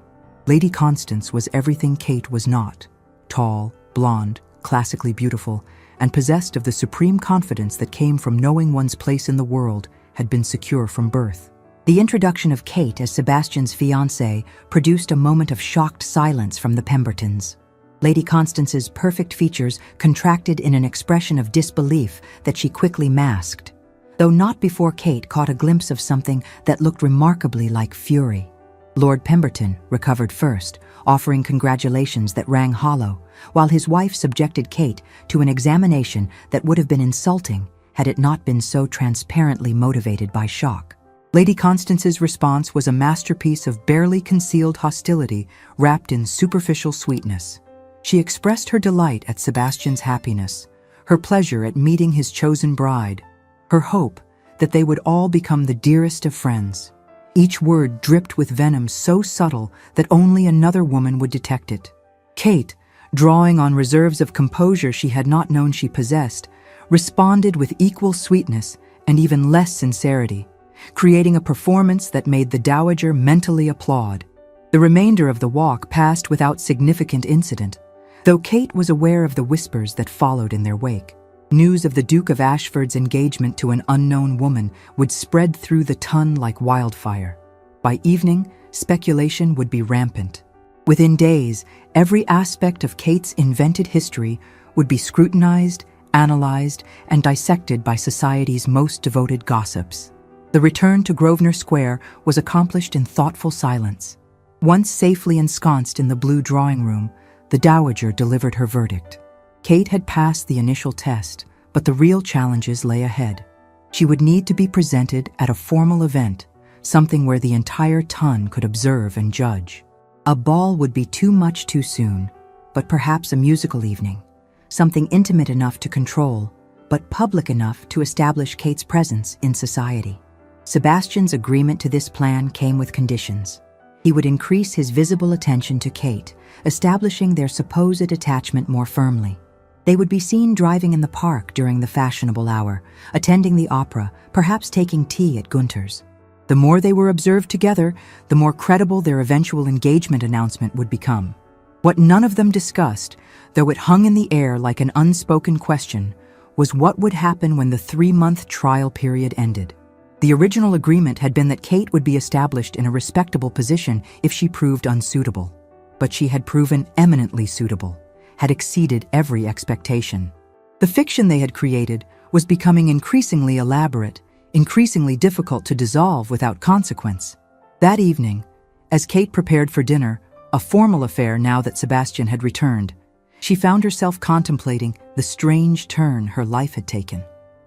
Lady Constance was everything Kate was not: tall, blonde, classically beautiful, and possessed of the supreme confidence that came from knowing one's place in the world had been secure from birth. The introduction of Kate as Sebastian's fiancée produced a moment of shocked silence from the Pembertons. Lady Constance's perfect features contracted in an expression of disbelief that she quickly masked, though not before Kate caught a glimpse of something that looked remarkably like fury. Lord Pemberton recovered first, offering congratulations that rang hollow, while his wife subjected Kate to an examination that would have been insulting had it not been so transparently motivated by shock. Lady Constance's response was a masterpiece of barely concealed hostility wrapped in superficial sweetness. She expressed her delight at Sebastian's happiness, her pleasure at meeting his chosen bride, her hope that they would all become the dearest of friends. Each word dripped with venom so subtle that only another woman would detect it. Kate, drawing on reserves of composure she had not known she possessed, responded with equal sweetness and even less sincerity, creating a performance that made the dowager mentally applaud. The remainder of the walk passed without significant incident, though Kate was aware of the whispers that followed in their wake. News of the Duke of Ashford's engagement to an unknown woman would spread through the ton like wildfire. By evening, speculation would be rampant. Within days, every aspect of Kate's invented history would be scrutinized, analyzed, and dissected by society's most devoted gossips. The return to Grosvenor Square was accomplished in thoughtful silence. Once safely ensconced in the blue drawing room, the dowager delivered her verdict. Kate had passed the initial test, but the real challenges lay ahead. She would need to be presented at a formal event, something where the entire ton could observe and judge. A ball would be too much too soon, but perhaps a musical evening, something intimate enough to control, but public enough to establish Kate's presence in society. Sebastian's agreement to this plan came with conditions. He would increase his visible attention to Kate, establishing their supposed attachment more firmly. They would be seen driving in the park during the fashionable hour, attending the opera, perhaps taking tea at Gunter's. The more they were observed together, the more credible their eventual engagement announcement would become. What none of them discussed, though it hung in the air like an unspoken question, was what would happen when the 3-month trial period ended. The original agreement had been that Kate would be established in a respectable position if she proved unsuitable. But she had proven eminently suitable, had exceeded every expectation. The fiction they had created was becoming increasingly elaborate, increasingly difficult to dissolve without consequence. That evening, as Kate prepared for dinner, a formal affair now that Sebastian had returned, she found herself contemplating the strange turn her life had taken.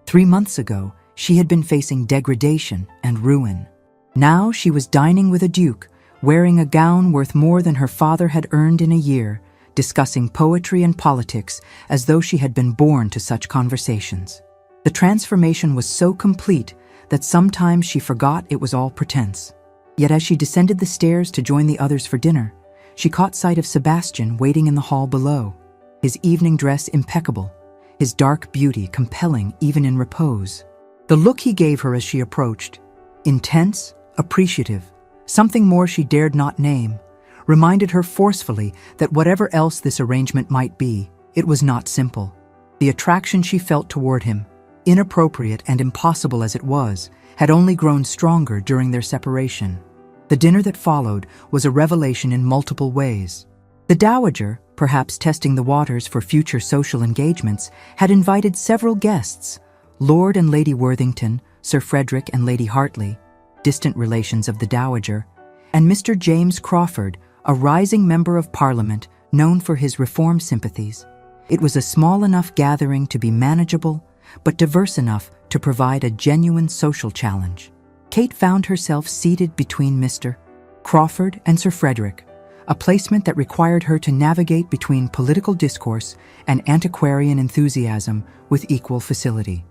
3 months ago, she had been facing degradation and ruin. Now she was dining with a duke, wearing a gown worth more than her father had earned in a year, discussing poetry and politics as though she had been born to such conversations. The transformation was so complete that sometimes she forgot it was all pretense. Yet as she descended the stairs to join the others for dinner, she caught sight of Sebastian waiting in the hall below, his evening dress impeccable, his dark beauty compelling even in repose. The look he gave her as she approached, intense, appreciative, something more she dared not name, reminded her forcefully that whatever else this arrangement might be, it was not simple. The attraction she felt toward him, inappropriate and impossible as it was, had only grown stronger during their separation. The dinner that followed was a revelation in multiple ways. The dowager, perhaps testing the waters for future social engagements, had invited several guests: Lord and Lady Worthington, Sir Frederick and Lady Hartley, distant relations of the dowager, and Mr. James Crawford, a rising member of Parliament known for his reform sympathies. It was a small enough gathering to be manageable, but diverse enough to provide a genuine social challenge. Kate found herself seated between Mr. Crawford and Sir Frederick, a placement that required her to navigate between political discourse and antiquarian enthusiasm with equal facility.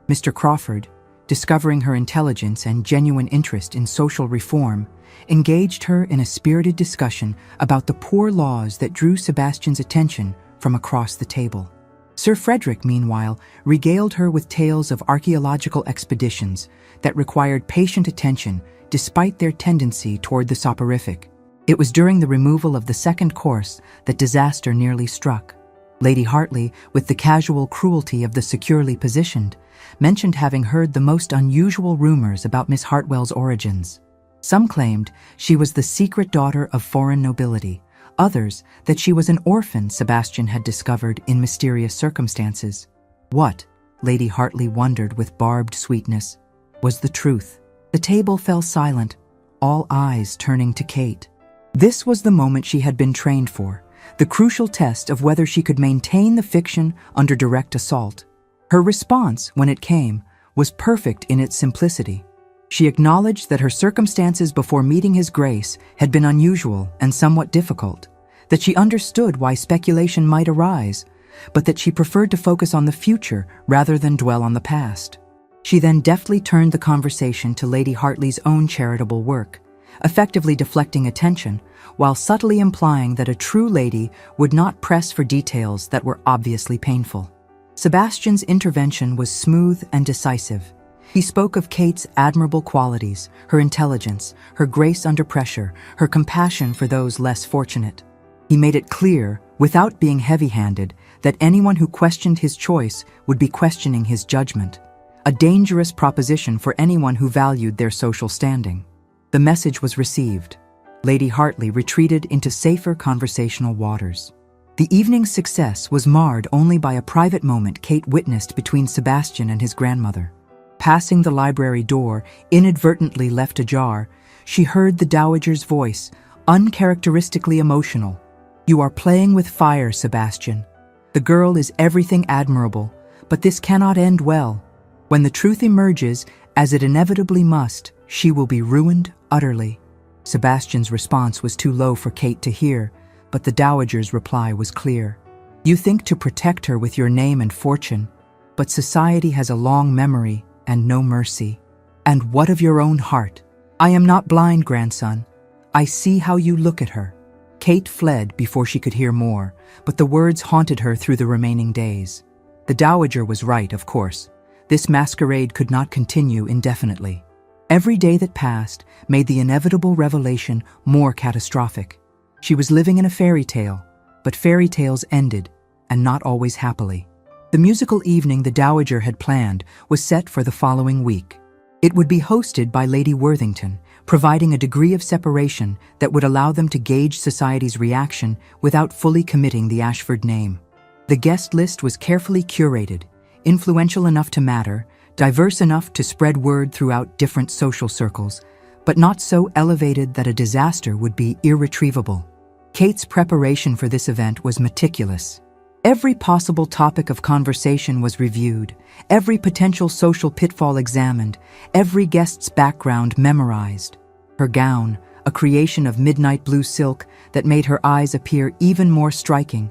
Mr. Crawford, discovering her intelligence and genuine interest in social reform, engaged her in a spirited discussion about the poor laws that drew Sebastian's attention from across the table. Sir Frederick, meanwhile, regaled her with tales of archaeological expeditions that required patient attention despite their tendency toward the soporific. It was during the removal of the second course that disaster nearly struck. Lady Hartley, with the casual cruelty of the securely positioned, mentioned having heard the most unusual rumors about Miss Hartwell's origins. Some claimed she was the secret daughter of foreign nobility, others that she was an orphan Sebastian had discovered in mysterious circumstances. What, Lady Hartley wondered with barbed sweetness, was the truth? The table fell silent, all eyes turning to Kate. This was the moment she had been trained for, the crucial test of whether she could maintain the fiction under direct assault. Her response, when it came, was perfect in its simplicity. She acknowledged that her circumstances before meeting His Grace had been unusual and somewhat difficult, that she understood why speculation might arise, but that she preferred to focus on the future rather than dwell on the past. She then deftly turned the conversation to Lady Hartley's own charitable work, effectively deflecting attention, while subtly implying that a true lady would not press for details that were obviously painful. Sebastian's intervention was smooth and decisive. He spoke of Kate's admirable qualities, her intelligence, her grace under pressure, her compassion for those less fortunate. He made it clear, without being heavy-handed, that anyone who questioned his choice would be questioning his judgment, a dangerous proposition for anyone who valued their social standing. The message was received. Lady Hartley retreated into safer conversational waters. The evening's success was marred only by a private moment Kate witnessed between Sebastian and his grandmother. Passing the library door, inadvertently left ajar, she heard the dowager's voice, uncharacteristically emotional. "You are playing with fire, Sebastian. The girl is everything admirable, but this cannot end well. When the truth emerges, as it inevitably must, she will be ruined utterly." Sebastian's response was too low for Kate to hear, but the dowager's reply was clear. "You think to protect her with your name and fortune, But society has a long memory and no mercy. And what of your own heart? I am not blind, grandson. I see how you look at her. Kate fled before she could hear more, but the words haunted her through the remaining days. The dowager was right, of course. This masquerade could not continue indefinitely. Every day that passed made the inevitable revelation more catastrophic. She was living in a fairy tale, but fairy tales ended, and not always happily. The musical evening the dowager had planned was set for the following week. It would be hosted by Lady Worthington, providing a degree of separation that would allow them to gauge society's reaction without fully committing the Ashford name. The guest list was carefully curated, influential enough to matter, diverse enough to spread word throughout different social circles, but not so elevated that a disaster would be irretrievable. Kate's preparation for this event was meticulous. Every possible topic of conversation was reviewed, every potential social pitfall examined, every guest's background memorized. Her gown, a creation of midnight blue silk that made her eyes appear even more striking,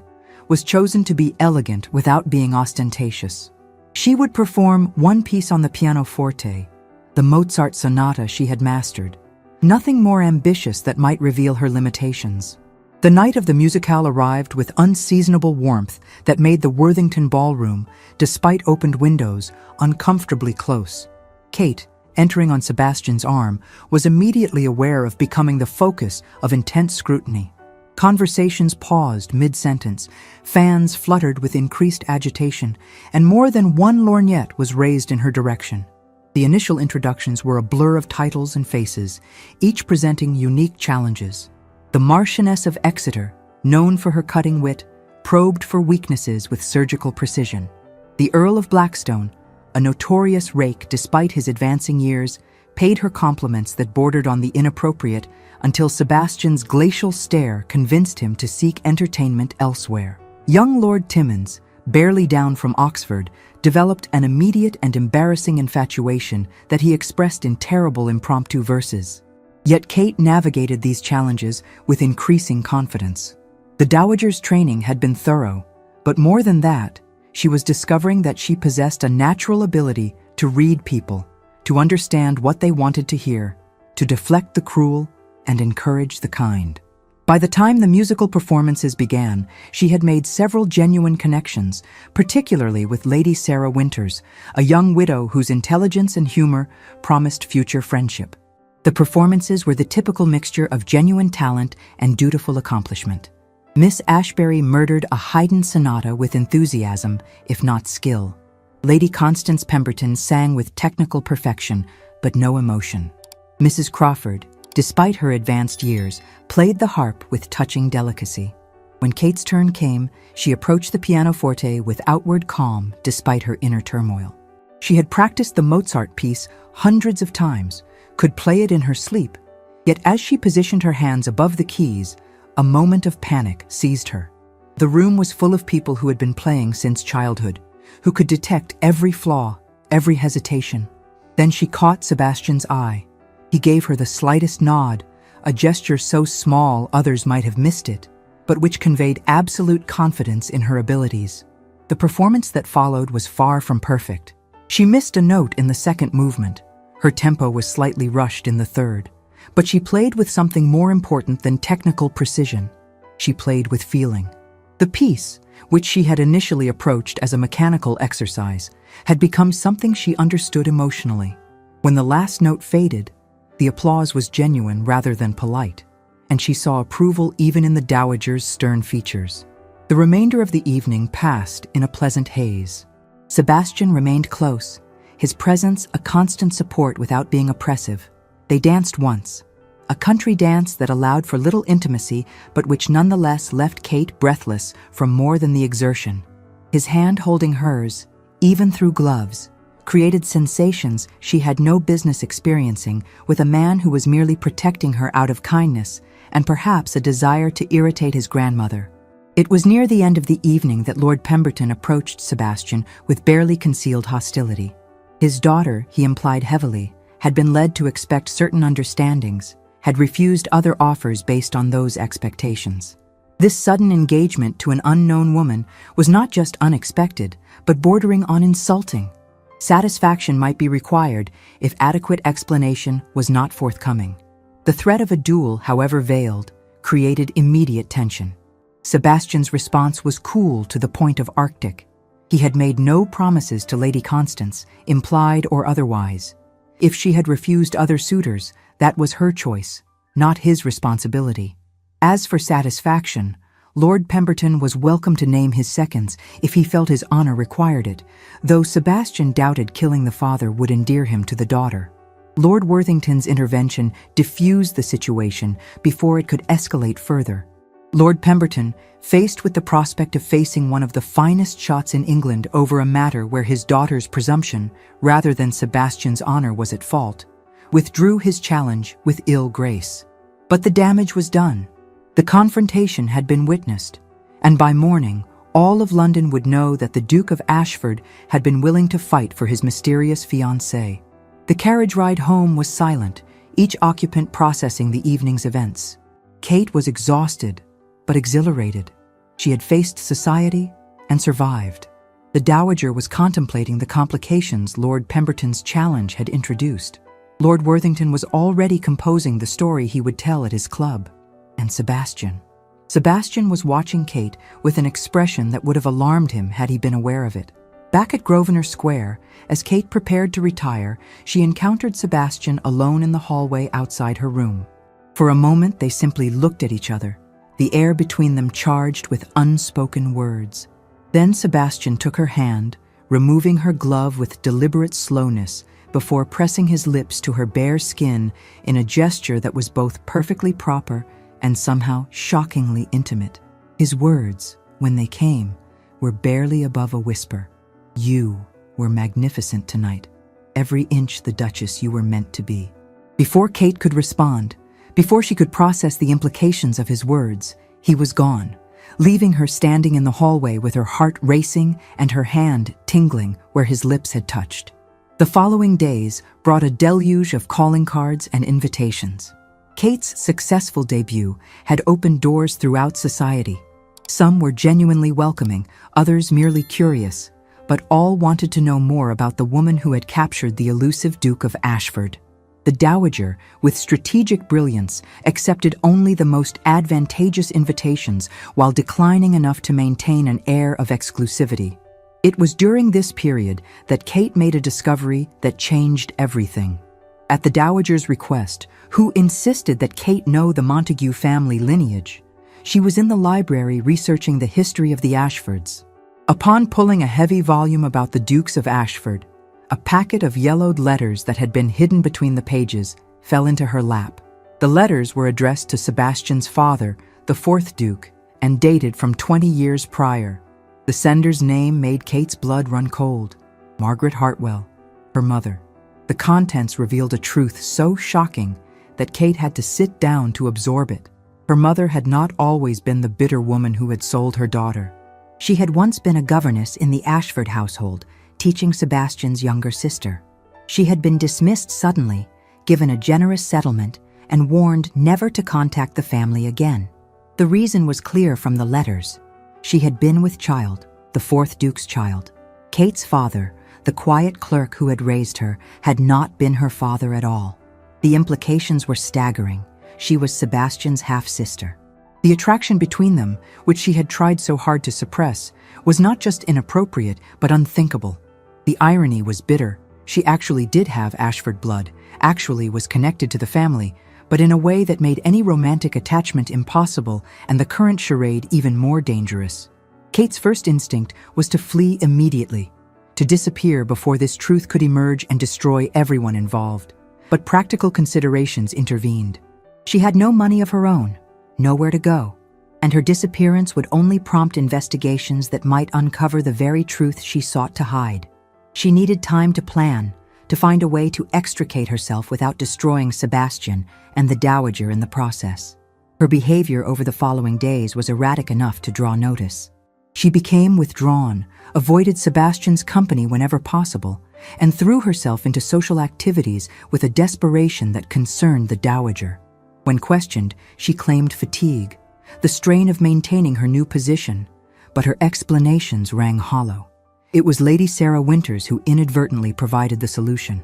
was chosen to be elegant without being ostentatious. She would perform one piece on the pianoforte, the Mozart sonata she had mastered. Nothing more ambitious that might reveal her limitations. The night of the musicale arrived with unseasonable warmth that made the Worthington ballroom, despite opened windows, uncomfortably close. Kate, entering on Sebastian's arm, was immediately aware of becoming the focus of intense scrutiny. Conversations paused mid-sentence, fans fluttered with increased agitation, and more than one lorgnette was raised in her direction. The initial introductions were a blur of titles and faces, each presenting unique challenges. The Marchioness of Exeter, known for her cutting wit, probed for weaknesses with surgical precision. The Earl of Blackstone, a notorious rake despite his advancing years, paid her compliments that bordered on the inappropriate until Sebastian's glacial stare convinced him to seek entertainment elsewhere. Young Lord Timmins, barely down from Oxford, developed an immediate and embarrassing infatuation that he expressed in terrible impromptu verses. Yet Kate navigated these challenges with increasing confidence. The dowager's training had been thorough, but more than that, she was discovering that she possessed a natural ability to read people, to understand what they wanted to hear, to deflect the cruel and encourage the kind. By the time the musical performances began, she had made several genuine connections, particularly with Lady Sarah Winters, a young widow whose intelligence and humor promised future friendship. The performances were the typical mixture of genuine talent and dutiful accomplishment. Miss Ashbury murdered a Haydn sonata with enthusiasm, if not skill. Lady Constance Pemberton sang with technical perfection, but no emotion. Mrs. Crawford, despite her advanced years, played the harp with touching delicacy. When Kate's turn came, she approached the pianoforte with outward calm despite her inner turmoil. She had practiced the Mozart piece hundreds of times, could play it in her sleep, yet as she positioned her hands above the keys, a moment of panic seized her. The room was full of people who had been playing since childhood, who could detect every flaw, every hesitation. Then she caught Sebastian's eye. He gave her the slightest nod, a gesture so small others might have missed it, but which conveyed absolute confidence in her abilities. The performance that followed was far from perfect. She missed a note in the second movement. Her tempo was slightly rushed in the third, but she played with something more important than technical precision. She played with feeling. The piece, which she had initially approached as a mechanical exercise, had become something she understood emotionally. When the last note faded, the applause was genuine rather than polite, and she saw approval even in the dowager's stern features. The remainder of the evening passed in a pleasant haze. Sebastian remained close, his presence a constant support without being oppressive. They danced once, a country dance that allowed for little intimacy but which nonetheless left Kate breathless from more than the exertion. His hand holding hers, even through gloves, created sensations she had no business experiencing with a man who was merely protecting her out of kindness and perhaps a desire to irritate his grandmother. It was near the end of the evening that Lord Pemberton approached Sebastian with barely concealed hostility. His daughter, he implied heavily, had been led to expect certain understandings, had refused other offers based on those expectations. This sudden engagement to an unknown woman was not just unexpected, but bordering on insulting. Satisfaction might be required if adequate explanation was not forthcoming. The threat of a duel, however veiled, created immediate tension. Sebastian's response was cool to the point of Arctic. He had made no promises to Lady Constance, implied or otherwise. If she had refused other suitors, that was her choice, not his responsibility. As for satisfaction, Lord Pemberton was welcome to name his seconds if he felt his honor required it, though Sebastian doubted killing the father would endear him to the daughter. Lord Worthington's intervention diffused the situation before it could escalate further. Lord Pemberton, faced with the prospect of facing one of the finest shots in England over a matter where his daughter's presumption, rather than Sebastian's honor, was at fault, withdrew his challenge with ill grace. But the damage was done. The confrontation had been witnessed, and by morning, all of London would know that the Duke of Ashford had been willing to fight for his mysterious fiancée. The carriage ride home was silent, each occupant processing the evening's events. Kate was exhausted, but exhilarated. She had faced society and survived. The Dowager was contemplating the complications Lord Pemberton's challenge had introduced. Lord Worthington was already composing the story he would tell at his club. And Sebastian. Sebastian was watching Kate with an expression that would have alarmed him had he been aware of it. Back at Grosvenor Square, as Kate prepared to retire, she encountered Sebastian alone in the hallway outside her room. For a moment, they simply looked at each other, the air between them charged with unspoken words. Then Sebastian took her hand, removing her glove with deliberate slowness before pressing his lips to her bare skin in a gesture that was both perfectly proper and somehow shockingly intimate. His words, when they came, were barely above a whisper. "You were magnificent tonight. Every inch the Duchess you were meant to be." Before Kate could respond, before she could process the implications of his words, he was gone, leaving her standing in the hallway with her heart racing and her hand tingling where his lips had touched. The following days brought a deluge of calling cards and invitations. Kate's successful debut had opened doors throughout society. Some were genuinely welcoming, others merely curious, but all wanted to know more about the woman who had captured the elusive Duke of Ashford. The Dowager, with strategic brilliance, accepted only the most advantageous invitations while declining enough to maintain an air of exclusivity. It was during this period that Kate made a discovery that changed everything. At the Dowager's request, who insisted that Kate know the Montague family lineage, she was in the library researching the history of the Ashfords. Upon pulling a heavy volume about the Dukes of Ashford, a packet of yellowed letters that had been hidden between the pages fell into her lap. The letters were addressed to Sebastian's father, the fourth Duke, and dated from 20 years prior. The sender's name made Kate's blood run cold. Margaret Hartwell, her mother. The contents revealed a truth so shocking that Kate had to sit down to absorb it. Her mother had not always been the bitter woman who had sold her daughter. She had once been a governess in the Ashford household, teaching Sebastian's younger sister. She had been dismissed suddenly, given a generous settlement, and warned never to contact the family again. The reason was clear from the letters. She had been with child, the fourth Duke's child. Kate's father, the quiet clerk who had raised her, had not been her father at all. The implications were staggering. She was Sebastian's half-sister. The attraction between them, which she had tried so hard to suppress, was not just inappropriate, but unthinkable. The irony was bitter. She actually did have Ashford blood, actually was connected to the family, but in a way that made any romantic attachment impossible and the current charade even more dangerous. Kate's first instinct was to flee immediately, to disappear before this truth could emerge and destroy everyone involved. But practical considerations intervened. She had no money of her own, nowhere to go, and her disappearance would only prompt investigations that might uncover the very truth she sought to hide. She needed time to plan, to find a way to extricate herself without destroying Sebastian and the Dowager in the process. Her behavior over the following days was erratic enough to draw notice. She became withdrawn, avoided Sebastian's company whenever possible, and threw herself into social activities with a desperation that concerned the Dowager. When questioned, she claimed fatigue, the strain of maintaining her new position, but her explanations rang hollow. It was Lady Sarah Winters who inadvertently provided the solution.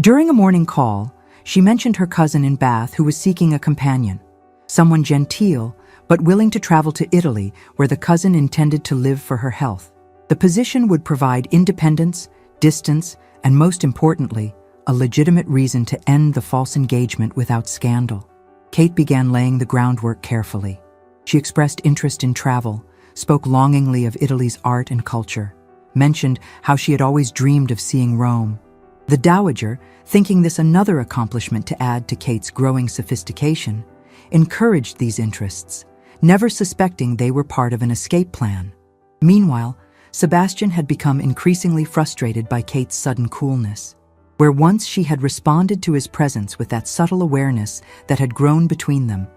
During a morning call, she mentioned her cousin in Bath who was seeking a companion, someone genteel but willing to travel to Italy where the cousin intended to live for her health. The position would provide independence, distance, and most importantly, a legitimate reason to end the false engagement without scandal. Kate began laying the groundwork carefully. She expressed interest in travel, spoke longingly of Italy's art and culture, mentioned how she had always dreamed of seeing Rome. The Dowager, thinking this another accomplishment to add to Kate's growing sophistication, encouraged these interests, never suspecting they were part of an escape plan. Meanwhile, Sebastian had become increasingly frustrated by Kate's sudden coolness. Where once she had responded to his presence with that subtle awareness that had grown between them,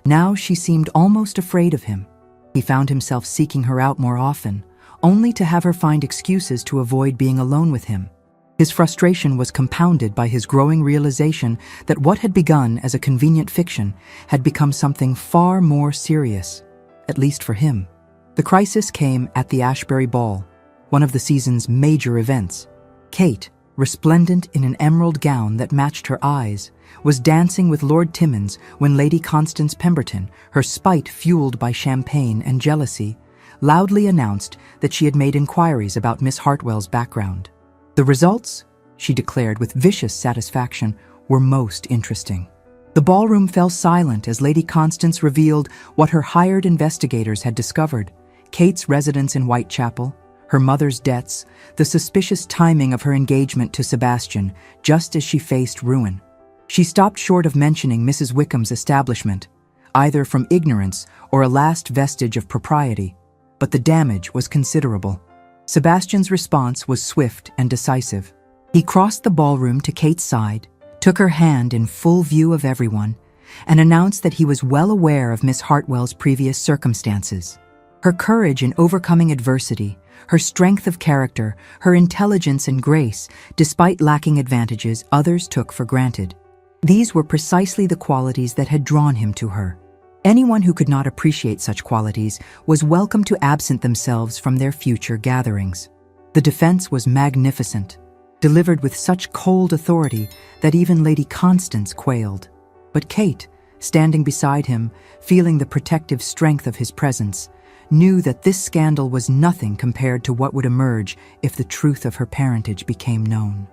now she seemed almost afraid of him. He found himself seeking her out more often, only to have her find excuses to avoid being alone with him. His frustration was compounded by his growing realization that what had begun as a convenient fiction had become something far more serious, at least for him. The crisis came at the Ashbury Ball, one of the season's major events. Kate, resplendent in an emerald gown that matched her eyes, was dancing with Lord Timmins when Lady Constance Pemberton, her spite fueled by champagne and jealousy, loudly announced that she had made inquiries about Miss Hartwell's background. The results, she declared with vicious satisfaction, were most interesting. The ballroom fell silent as Lady Constance revealed what her hired investigators had discovered: Kate's residence in Whitechapel, her mother's debts, the suspicious timing of her engagement to Sebastian just as she faced ruin. She stopped short of mentioning Mrs. Wickham's establishment, either from ignorance or a last vestige of propriety, but the damage was considerable. Sebastian's response was swift and decisive. He crossed the ballroom to Kate's side, took her hand in full view of everyone, and announced that he was well aware of Miss Hartwell's previous circumstances. Her courage in overcoming adversity, her strength of character, her intelligence and grace, despite lacking advantages others took for granted. These were precisely the qualities that had drawn him to her. Anyone who could not appreciate such qualities was welcome to absent themselves from their future gatherings. The defense was magnificent, delivered with such cold authority that even Lady Constance quailed. But Kate, standing beside him, feeling the protective strength of his presence, knew that this scandal was nothing compared to what would emerge if the truth of her parentage became known.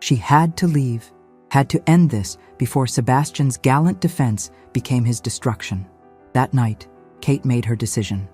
She had to leave, had to end this before Sebastian's gallant defense became his destruction. That night, Kate made her decision.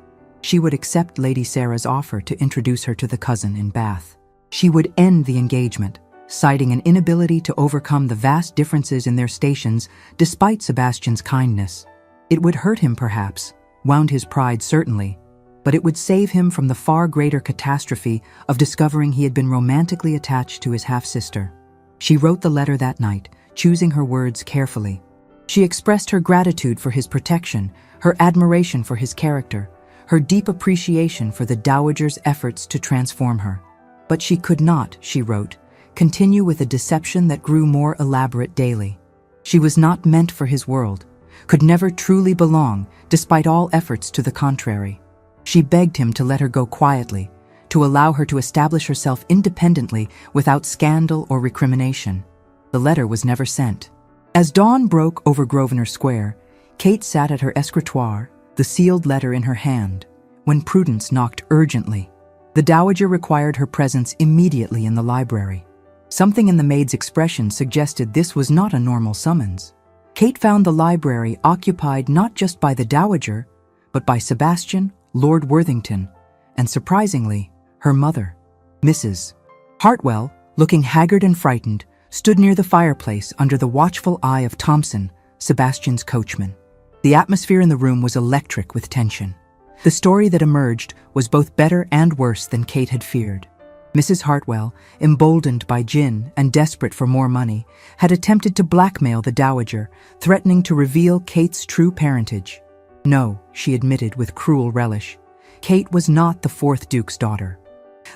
She would accept Lady Sarah's offer to introduce her to the cousin in Bath. She would end the engagement, citing an inability to overcome the vast differences in their stations despite Sebastian's kindness. It would hurt him perhaps, wound his pride certainly, but it would save him from the far greater catastrophe of discovering he had been romantically attached to his half-sister. She wrote the letter that night, choosing her words carefully. She expressed her gratitude for his protection, her admiration for his character, her deep appreciation for the Dowager's efforts to transform her. But she could not, she wrote, continue with a deception that grew more elaborate daily. She was not meant for his world, could never truly belong, despite all efforts to the contrary. She begged him to let her go quietly, to allow her to establish herself independently without scandal or recrimination. The letter was never sent. As dawn broke over Grosvenor Square, Kate sat at her escritoire, the sealed letter in her hand, when Prudence knocked urgently. The Dowager required her presence immediately in the library. Something in the maid's expression suggested this was not a normal summons. Kate found the library occupied not just by the Dowager, but by Sebastian, Lord Worthington, and surprisingly, her mother. Mrs. Hartwell, looking haggard and frightened, stood near the fireplace under the watchful eye of Thompson, Sebastian's coachman. The atmosphere in the room was electric with tension. The story that emerged was both better and worse than Kate had feared. Mrs. Hartwell, emboldened by gin and desperate for more money, had attempted to blackmail the Dowager, threatening to reveal Kate's true parentage. No, she admitted with cruel relish, Kate was not the fourth Duke's daughter.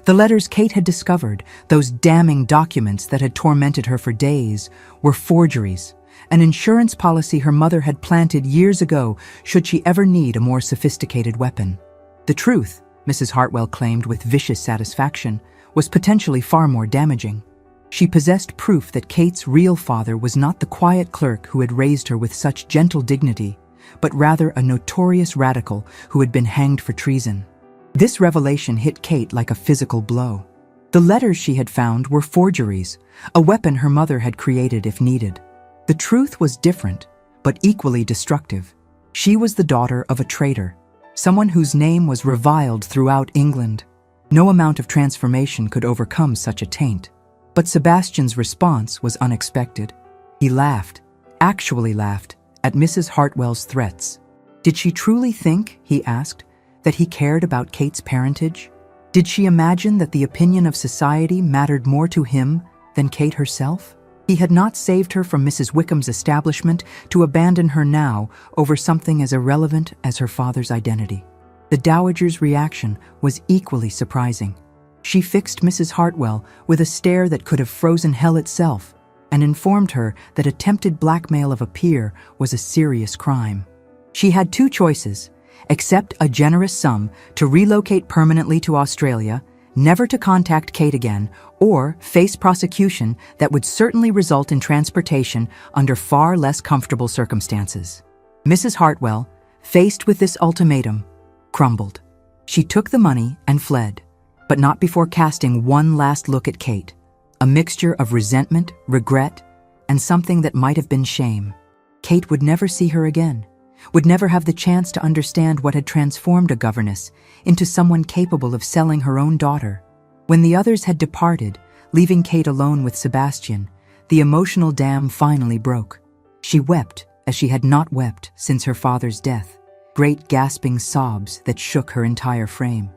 The letters Kate had discovered, those damning documents that had tormented her for days, were forgeries, an insurance policy her mother had planted years ago should she ever need a more sophisticated weapon. The truth, Mrs. Hartwell claimed with vicious satisfaction, was potentially far more damaging. She possessed proof that Kate's real father was not the quiet clerk who had raised her with such gentle dignity, but rather a notorious radical who had been hanged for treason. This revelation hit Kate like a physical blow. The letters she had found were forgeries, a weapon her mother had created if needed. The truth was different, but equally destructive. She was the daughter of a traitor, someone whose name was reviled throughout England. No amount of transformation could overcome such a taint. But Sebastian's response was unexpected. He laughed, actually laughed, at Mrs. Hartwell's threats. Did she truly think, he asked, that he cared about Kate's parentage? Did she imagine that the opinion of society mattered more to him than Kate herself? He had not saved her from Mrs. Wickham's establishment to abandon her now over something as irrelevant as her father's identity. The dowager's reaction was equally surprising. She fixed Mrs. Hartwell with a stare that could have frozen hell itself and informed her that attempted blackmail of a peer was a serious crime. She had two choices: accept a generous sum to relocate permanently to Australia, never to contact Kate again, or face prosecution that would certainly result in transportation under far less comfortable circumstances. Mrs. Hartwell, faced with this ultimatum, crumbled. She took the money and fled, but not before casting one last look at Kate, a mixture of resentment, regret, and something that might have been shame. Kate would never see her again, would never have the chance to understand what had transformed a governess into someone capable of selling her own daughter. When the others had departed, leaving Kate alone with Sebastian, the emotional dam finally broke. She wept as she had not wept since her father's death, great gasping sobs that shook her entire frame.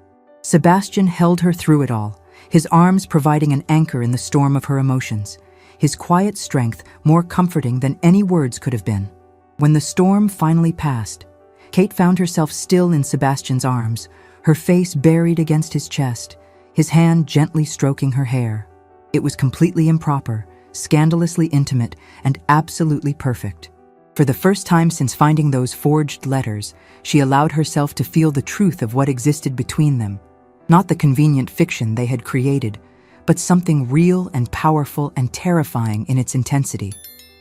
Sebastian held her through it all, his arms providing an anchor in the storm of her emotions, his quiet strength more comforting than any words could have been. When the storm finally passed, Kate found herself still in Sebastian's arms, her face buried against his chest, his hand gently stroking her hair. It was completely improper, scandalously intimate, and absolutely perfect. For the first time since finding those forged letters, she allowed herself to feel the truth of what existed between them. Not the convenient fiction they had created, but something real and powerful and terrifying in its intensity.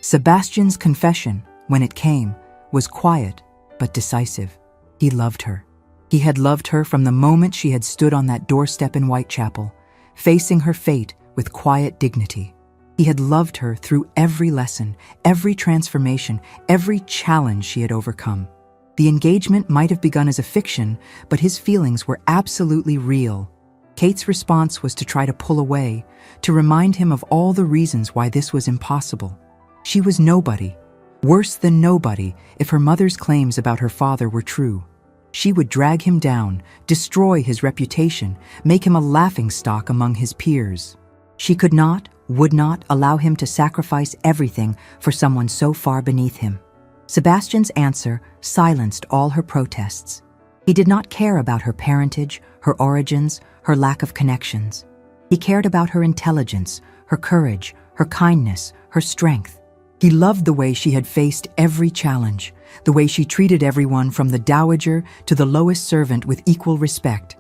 Sebastian's confession, when it came, was quiet but decisive. He loved her. He had loved her from the moment she had stood on that doorstep in Whitechapel, facing her fate with quiet dignity. He had loved her through every lesson, every transformation, every challenge she had overcome. The engagement might have begun as a fiction, but his feelings were absolutely real. Kate's response was to try to pull away, to remind him of all the reasons why this was impossible. She was nobody, worse than nobody, if her mother's claims about her father were true. She would drag him down, destroy his reputation, make him a laughingstock among his peers. She could not, would not allow him to sacrifice everything for someone so far beneath him. Sebastian's answer silenced all her protests. He did not care about her parentage, her origins, her lack of connections. He cared about her intelligence, her courage, her kindness, her strength. He loved the way she had faced every challenge, the way she treated everyone from the dowager to the lowest servant with equal respect,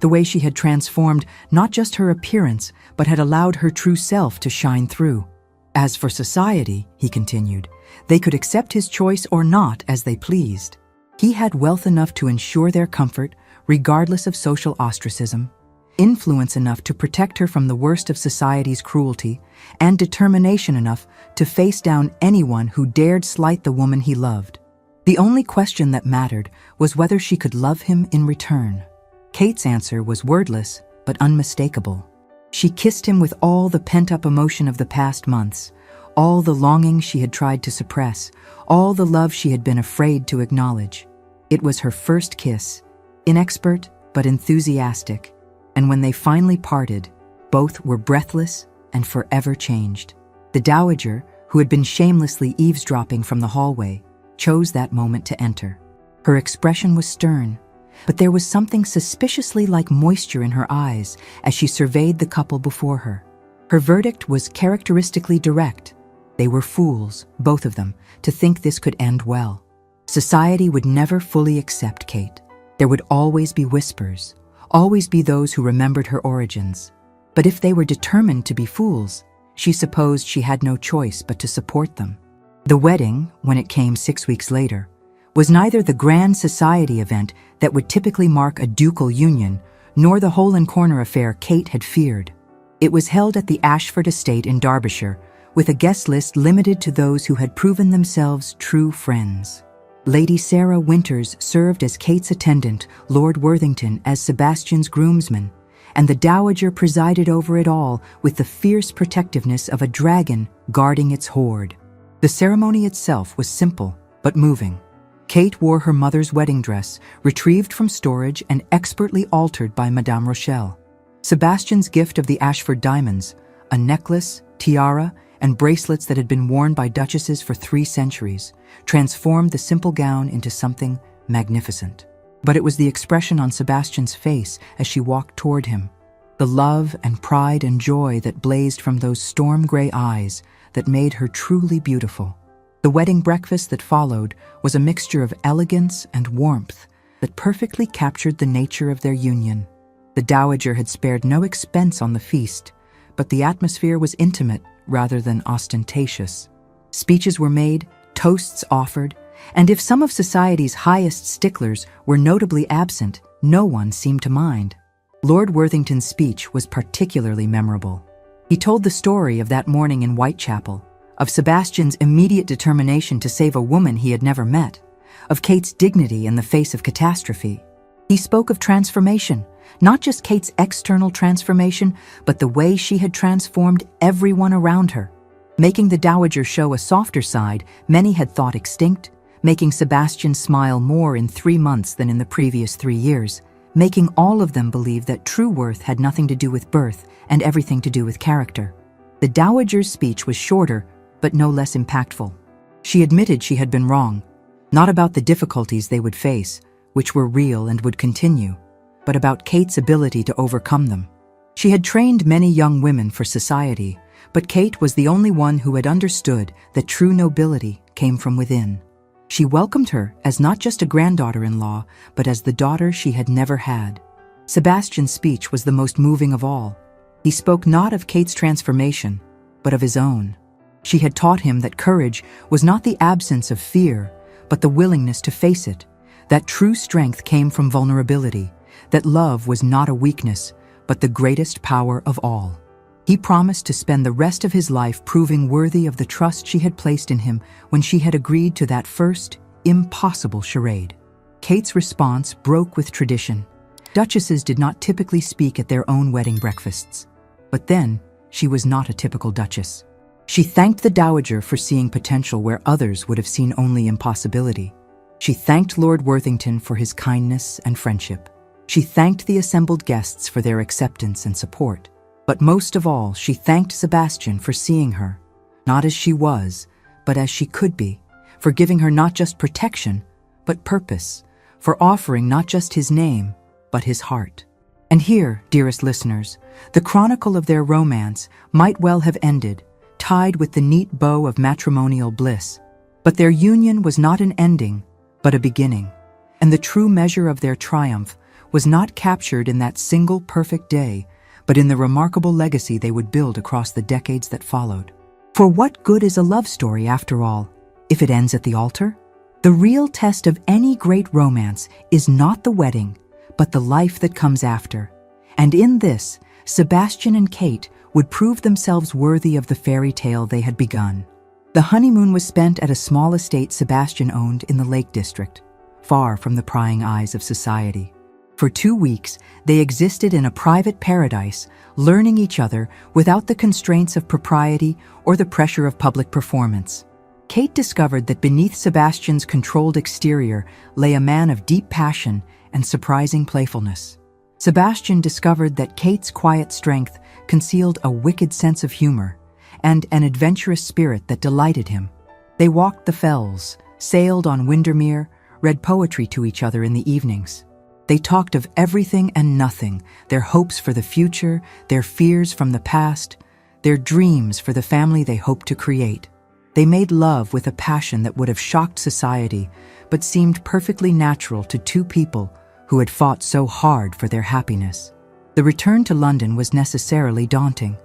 the way she had transformed not just her appearance, but had allowed her true self to shine through. As for society, he continued, they could accept his choice or not as they pleased. He had wealth enough to ensure their comfort, regardless of social ostracism, influence enough to protect her from the worst of society's cruelty, and determination enough to face down anyone who dared slight the woman he loved. The only question that mattered was whether she could love him in return. Kate's answer was wordless, but unmistakable. She kissed him with all the pent-up emotion of the past months, all the longing she had tried to suppress, all the love she had been afraid to acknowledge. It was her first kiss, inexpert but enthusiastic, and when they finally parted, both were breathless and forever changed. The dowager, who had been shamelessly eavesdropping from the hallway, chose that moment to enter. Her expression was stern, but there was something suspiciously like moisture in her eyes as she surveyed the couple before her. Her verdict was characteristically direct. They were fools, both of them, to think this could end well. Society would never fully accept Kate. There would always be whispers, always be those who remembered her origins. But if they were determined to be fools, she supposed she had no choice but to support them. The wedding, when it came 6 weeks later, was neither the grand society event that would typically mark a ducal union, nor the hole-and-corner affair Kate had feared. It was held at the Ashford estate in Derbyshire, with a guest list limited to those who had proven themselves true friends. Lady Sarah Winters served as Kate's attendant, Lord Worthington as Sebastian's groomsman, and the Dowager presided over it all with the fierce protectiveness of a dragon guarding its hoard. The ceremony itself was simple but moving. Kate wore her mother's wedding dress, retrieved from storage and expertly altered by Madame Rochelle. Sebastian's gift of the Ashford diamonds, a necklace, tiara, and bracelets that had been worn by duchesses for 3 centuries, transformed the simple gown into something magnificent. But it was the expression on Sebastian's face as she walked toward him, the love and pride and joy that blazed from those storm-gray eyes that made her truly beautiful. The wedding breakfast that followed was a mixture of elegance and warmth that perfectly captured the nature of their union. The Dowager had spared no expense on the feast, but the atmosphere was intimate rather than ostentatious. Speeches were made, toasts offered, and if some of society's highest sticklers were notably absent, no one seemed to mind. Lord Worthington's speech was particularly memorable. He told the story of that morning in Whitechapel, of Sebastian's immediate determination to save a woman he had never met, of Kate's dignity in the face of catastrophe. He spoke of transformation, not just Kate's external transformation, but the way she had transformed everyone around her, making the Dowager show a softer side many had thought extinct, making Sebastian smile more in 3 months than in the previous 3 years, making all of them believe that true worth had nothing to do with birth and everything to do with character. The Dowager's speech was shorter, but no less impactful. She admitted she had been wrong, not about the difficulties they would face, which were real and would continue, but about Kate's ability to overcome them. She had trained many young women for society, but Kate was the only one who had understood that true nobility came from within. She welcomed her as not just a granddaughter-in-law, but as the daughter she had never had. Sebastian's speech was the most moving of all. He spoke not of Kate's transformation, but of his own. She had taught him that courage was not the absence of fear, but the willingness to face it, that true strength came from vulnerability, that love was not a weakness, but the greatest power of all. He promised to spend the rest of his life proving worthy of the trust she had placed in him when she had agreed to that first, impossible charade. Kate's response broke with tradition. Duchesses did not typically speak at their own wedding breakfasts. But then, she was not a typical duchess. She thanked the Dowager for seeing potential where others would have seen only impossibility. She thanked Lord Worthington for his kindness and friendship. She thanked the assembled guests for their acceptance and support. But most of all, she thanked Sebastian for seeing her, not as she was, but as she could be, for giving her not just protection, but purpose, for offering not just his name, but his heart. And here, dearest listeners, the chronicle of their romance might well have ended, tied with the neat bow of matrimonial bliss. But their union was not an ending, but a beginning. And the true measure of their triumph was not captured in that single perfect day, but in the remarkable legacy they would build across the decades that followed. For what good is a love story, after all, if it ends at the altar? The real test of any great romance is not the wedding, but the life that comes after. And in this, Sebastian and Kate would prove themselves worthy of the fairy tale they had begun. The honeymoon was spent at a small estate Sebastian owned in the Lake District, far from the prying eyes of society. For 2 weeks, they existed in a private paradise, learning each other without the constraints of propriety or the pressure of public performance. Kate discovered that beneath Sebastian's controlled exterior lay a man of deep passion and surprising playfulness. Sebastian discovered that Kate's quiet strength concealed a wicked sense of humor and an adventurous spirit that delighted him. They walked the fells, sailed on Windermere, read poetry to each other in the evenings. They talked of everything and nothing, their hopes for the future, their fears from the past, their dreams for the family they hoped to create. They made love with a passion that would have shocked society, but seemed perfectly natural to two people who had fought so hard for their happiness. The return to London was necessarily daunting.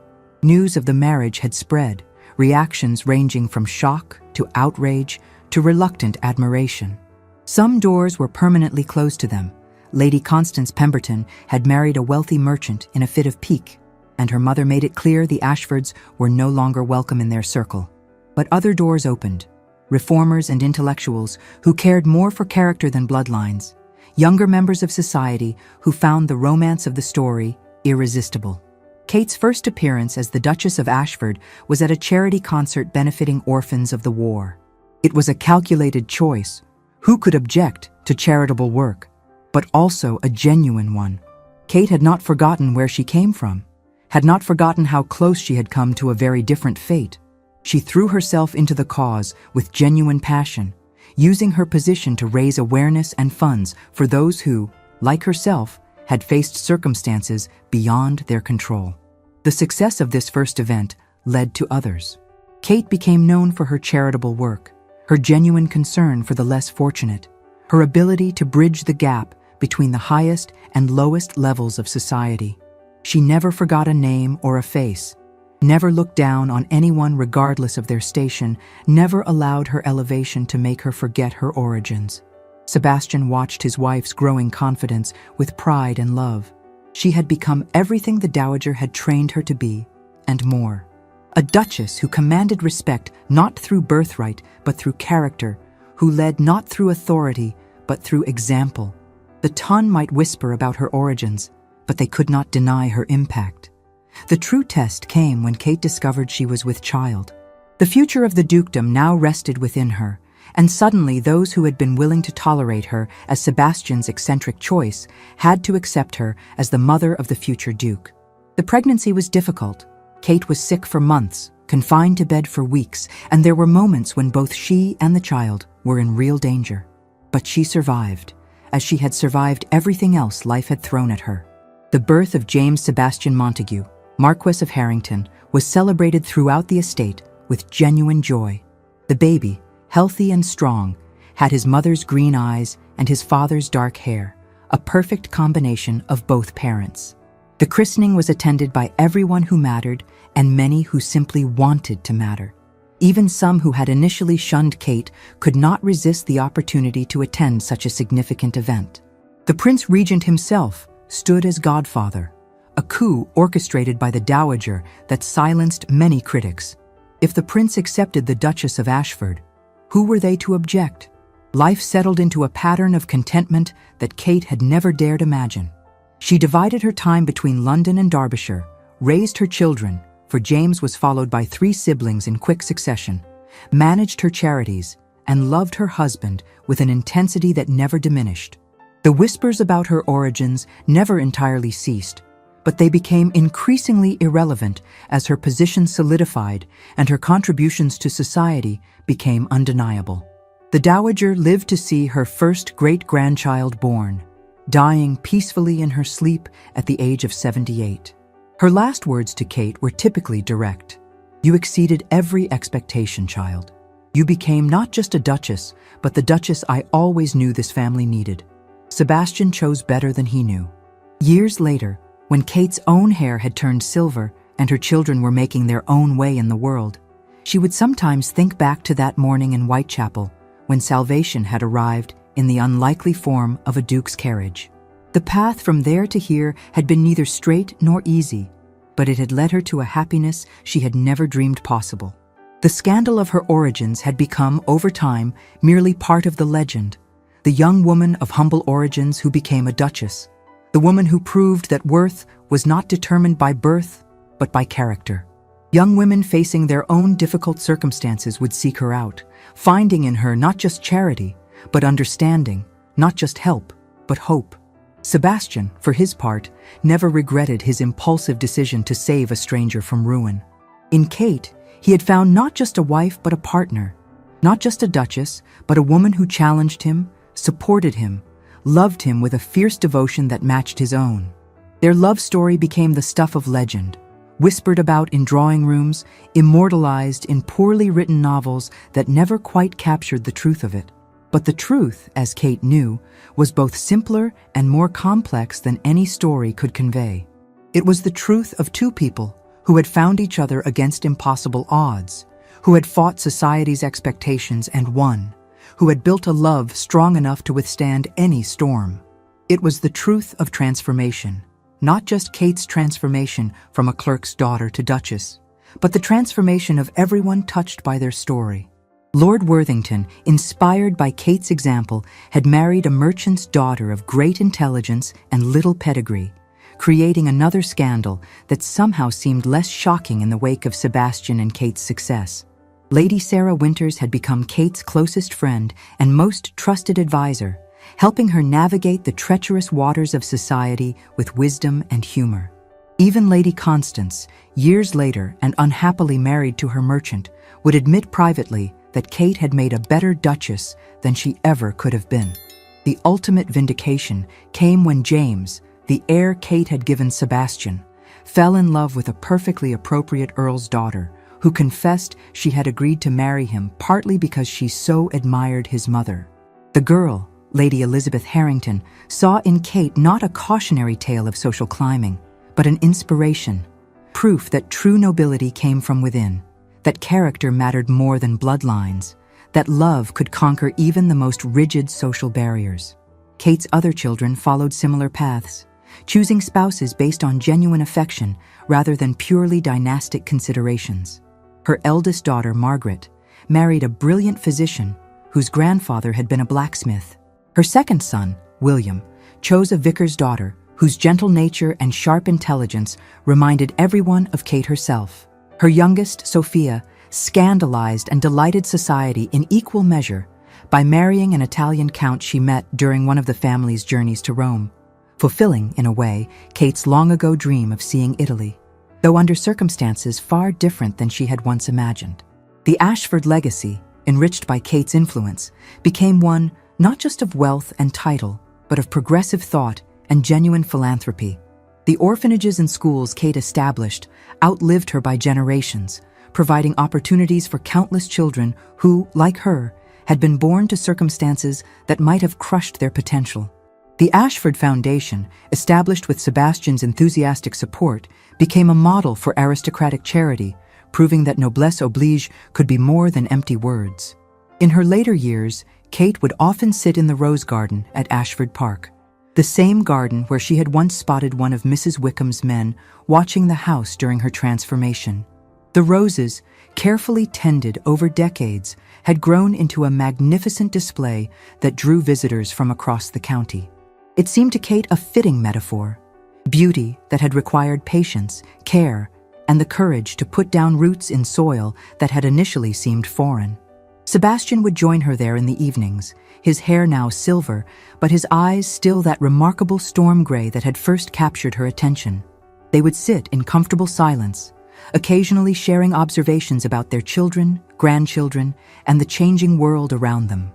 News of the marriage had spread, reactions ranging from shock to outrage to reluctant admiration. Some doors were permanently closed to them. Lady Constance Pemberton had married a wealthy merchant in a fit of pique, and her mother made it clear the Ashfords were no longer welcome in their circle. But other doors opened. Reformers and intellectuals who cared more for character than bloodlines. Younger members of society who found the romance of the story irresistible. Kate's first appearance as the Duchess of Ashford was at a charity concert benefiting orphans of the war. It was a calculated choice. Who could object to charitable work? But also a genuine one. Kate had not forgotten where she came from, had not forgotten how close she had come to a very different fate. She threw herself into the cause with genuine passion, using her position to raise awareness and funds for those who, like herself, had faced circumstances beyond their control. The success of this first event led to others. Kate became known for her charitable work, her genuine concern for the less fortunate, her ability to bridge the gap between the highest and lowest levels of society. She never forgot a name or a face, never looked down on anyone regardless of their station, never allowed her elevation to make her forget her origins. Sebastian watched his wife's growing confidence with pride and love. She had become everything the dowager had trained her to be, and more. A duchess who commanded respect not through birthright but through character, who led not through authority but through example. The tongue might whisper about her origins, but they could not deny her impact. The true test came when Kate discovered she was with child. The future of the dukedom now rested within her, and suddenly those who had been willing to tolerate her as Sebastian's eccentric choice had to accept her as the mother of the future duke. The pregnancy was difficult. Kate was sick for months, confined to bed for weeks, and there were moments when both she and the child were in real danger. But she survived, as she had survived everything else life had thrown at her. The birth of James Sebastian Montague, Marquess of Harrington, was celebrated throughout the estate with genuine joy. The baby, healthy and strong, had his mother's green eyes and his father's dark hair, a perfect combination of both parents. The christening was attended by everyone who mattered and many who simply wanted to matter. Even some who had initially shunned Kate could not resist the opportunity to attend such a significant event. The Prince Regent himself stood as godfather, a coup orchestrated by the dowager that silenced many critics. If the prince accepted the Duchess of Ashford, who were they to object? Life settled into a pattern of contentment that Kate had never dared imagine. She divided her time between London and Derbyshire, raised her children, for James was followed by 3 siblings in quick succession, managed her charities, and loved her husband with an intensity that never diminished. The whispers about her origins never entirely ceased, but they became increasingly irrelevant as her position solidified and her contributions to society became undeniable. The dowager lived to see her first great-grandchild born, dying peacefully in her sleep at the age of 78. Her last words to Kate were typically direct. "You exceeded every expectation, child. You became not just a duchess, but the duchess I always knew this family needed." Sebastian chose better than he knew. Years later, when Kate's own hair had turned silver and her children were making their own way in the world, she would sometimes think back to that morning in Whitechapel when salvation had arrived in the unlikely form of a duke's carriage. The path from there to here had been neither straight nor easy, but it had led her to a happiness she had never dreamed possible. The scandal of her origins had become, over time, merely part of the legend. The young woman of humble origins who became a duchess. The woman who proved that worth was not determined by birth, but by character. Young women facing their own difficult circumstances would seek her out, finding in her not just charity, but understanding, not just help, but hope. Sebastian, for his part, never regretted his impulsive decision to save a stranger from ruin. In Kate, he had found not just a wife but a partner, not just a duchess, but a woman who challenged him, supported him, loved him with a fierce devotion that matched his own. Their love story became the stuff of legend, whispered about in drawing rooms, immortalized in poorly written novels that never quite captured the truth of it. But the truth, as Kate knew, was both simpler and more complex than any story could convey. It was the truth of two people who had found each other against impossible odds, who had fought society's expectations and won, who had built a love strong enough to withstand any storm. It was the truth of transformation, not just Kate's transformation from a clerk's daughter to duchess, but the transformation of everyone touched by their story. Lord Worthington, inspired by Kate's example, had married a merchant's daughter of great intelligence and little pedigree, creating another scandal that somehow seemed less shocking in the wake of Sebastian and Kate's success. Lady Sarah Winters had become Kate's closest friend and most trusted advisor, helping her navigate the treacherous waters of society with wisdom and humor. Even Lady Constance, years later and unhappily married to her merchant, would admit privately that Kate had made a better duchess than she ever could have been. The ultimate vindication came when James, the heir Kate had given Sebastian, fell in love with a perfectly appropriate earl's daughter, who confessed she had agreed to marry him partly because she so admired his mother. The girl, Lady Elizabeth Harrington, saw in Kate not a cautionary tale of social climbing, but an inspiration, proof that true nobility came from within, that character mattered more than bloodlines, that love could conquer even the most rigid social barriers. Kate's other children followed similar paths, choosing spouses based on genuine affection rather than purely dynastic considerations. Her eldest daughter, Margaret, married a brilliant physician whose grandfather had been a blacksmith. Her second son, William, chose a vicar's daughter whose gentle nature and sharp intelligence reminded everyone of Kate herself. Her youngest, Sophia, scandalized and delighted society in equal measure by marrying an Italian count she met during one of the family's journeys to Rome, fulfilling, in a way, Kate's long-ago dream of seeing Italy, though under circumstances far different than she had once imagined. The Ashford legacy, enriched by Kate's influence, became one not just of wealth and title, but of progressive thought and genuine philanthropy. The orphanages and schools Kate established outlived her by generations, providing opportunities for countless children who, like her, had been born to circumstances that might have crushed their potential. The Ashford Foundation, established with Sebastian's enthusiastic support, became a model for aristocratic charity, proving that noblesse oblige could be more than empty words. In her later years, Kate would often sit in the rose garden at Ashford Park, the same garden where she had once spotted one of Mrs. Wickham's men watching the house during her transformation. The roses, carefully tended over decades, had grown into a magnificent display that drew visitors from across the county. It seemed to Kate a fitting metaphor, beauty that had required patience, care, and the courage to put down roots in soil that had initially seemed foreign. Sebastian would join her there in the evenings, his hair now silver, but his eyes still that remarkable storm gray that had first captured her attention. They would sit in comfortable silence, occasionally sharing observations about their children, grandchildren, and the changing world around them.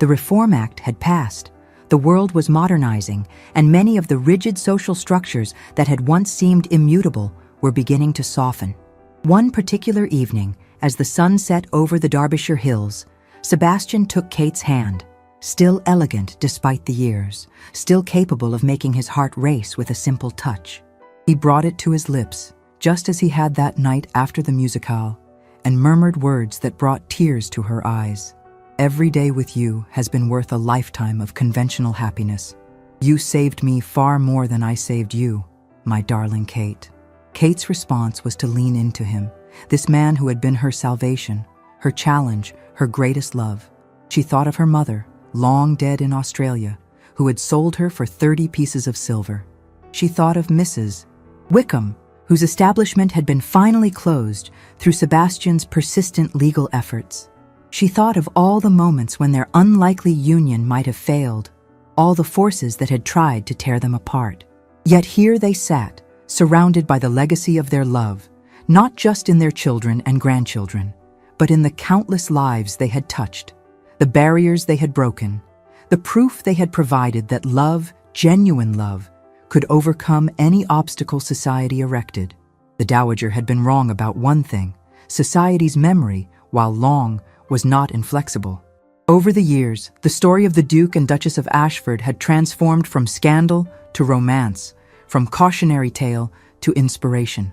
The Reform Act had passed, the world was modernizing, and many of the rigid social structures that had once seemed immutable were beginning to soften. One particular evening, as the sun set over the Derbyshire hills, Sebastian took Kate's hand, still elegant despite the years, still capable of making his heart race with a simple touch. He brought it to his lips, just as he had that night after the musicale, and murmured words that brought tears to her eyes. "Every day with you has been worth a lifetime of conventional happiness. You saved me far more than I saved you, my darling Kate." Kate's response was to lean into him, this man who had been her salvation, her challenge, her greatest love. She thought of her mother, long dead in Australia, who had sold her for 30 pieces of silver. She thought of Mrs. Wickham, whose establishment had been finally closed through Sebastian's persistent legal efforts. She thought of all the moments when their unlikely union might have failed, all the forces that had tried to tear them apart. Yet here they sat, surrounded by the legacy of their love, not just in their children and grandchildren, but in the countless lives they had touched, the barriers they had broken, the proof they had provided that love, genuine love, could overcome any obstacle society erected. The dowager had been wrong about one thing: society's memory, while long, was not inflexible. Over the years, the story of the Duke and Duchess of Ashford had transformed from scandal to romance, from cautionary tale to inspiration.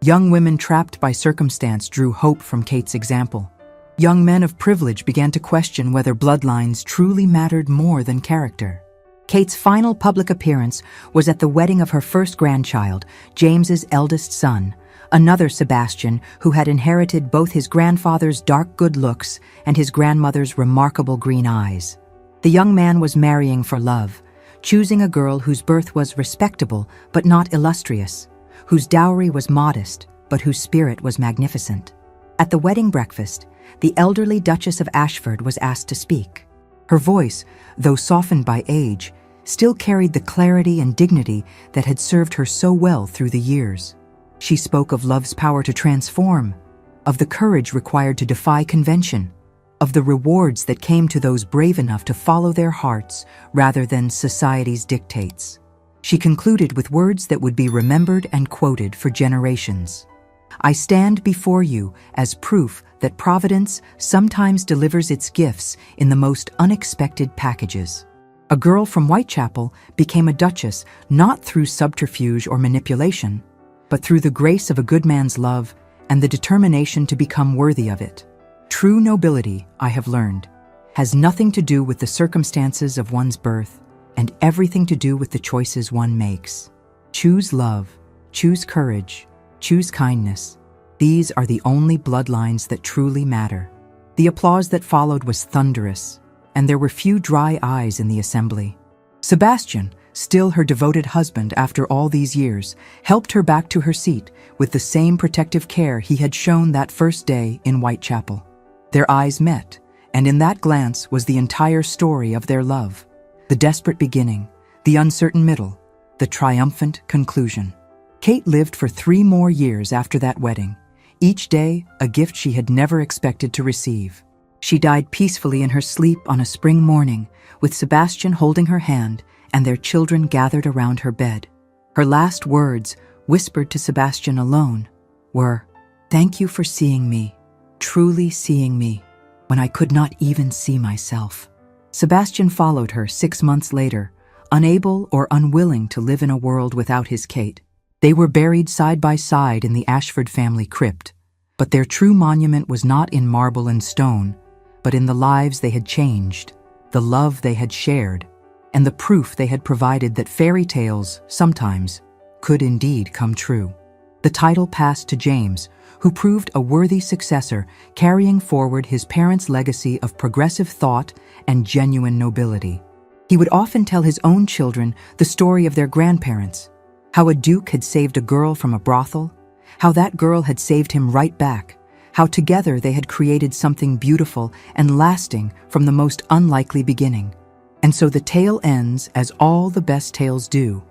Young women trapped by circumstance drew hope from Kate's example. Young men of privilege began to question whether bloodlines truly mattered more than character. Kate's final public appearance was at the wedding of her first grandchild, James's eldest son, another Sebastian who had inherited both his grandfather's dark good looks and his grandmother's remarkable green eyes. The young man was marrying for love, choosing a girl whose birth was respectable but not illustrious, whose dowry was modest but whose spirit was magnificent. At the wedding breakfast, the elderly Duchess of Ashford was asked to speak. Her voice, though softened by age, still carried the clarity and dignity that had served her so well through the years. She spoke of love's power to transform, of the courage required to defy convention, of the rewards that came to those brave enough to follow their hearts rather than society's dictates. She concluded with words that would be remembered and quoted for generations. "I stand before you as proof that Providence sometimes delivers its gifts in the most unexpected packages." A girl from Whitechapel became a duchess not through subterfuge or manipulation, but through the grace of a good man's love and the determination to become worthy of it. True nobility, I have learned, has nothing to do with the circumstances of one's birth and everything to do with the choices one makes. Choose love, choose courage, choose kindness. These are the only bloodlines that truly matter. The applause that followed was thunderous, and there were few dry eyes in the assembly. Sebastian, still her devoted husband after all these years, helped her back to her seat with the same protective care he had shown that first day in Whitechapel. Their eyes met, and in that glance was the entire story of their love. The desperate beginning, the uncertain middle, the triumphant conclusion. Kate lived for 3 more years after that wedding, each day a gift she had never expected to receive. She died peacefully in her sleep on a spring morning, with Sebastian holding her hand and their children gathered around her bed. Her last words, whispered to Sebastian alone, were, "Thank you for seeing me, truly seeing me, when I could not even see myself." Sebastian followed her 6 months later, unable or unwilling to live in a world without his Kate. They were buried side by side in the Ashford family crypt, but their true monument was not in marble and stone, but in the lives they had changed, the love they had shared, and the proof they had provided that fairy tales, sometimes, could indeed come true. The title passed to James, who proved a worthy successor, carrying forward his parents' legacy of progressive thought and genuine nobility. He would often tell his own children the story of their grandparents, how a duke had saved a girl from a brothel, how that girl had saved him right back, how together they had created something beautiful and lasting from the most unlikely beginning. And so the tale ends as all the best tales do,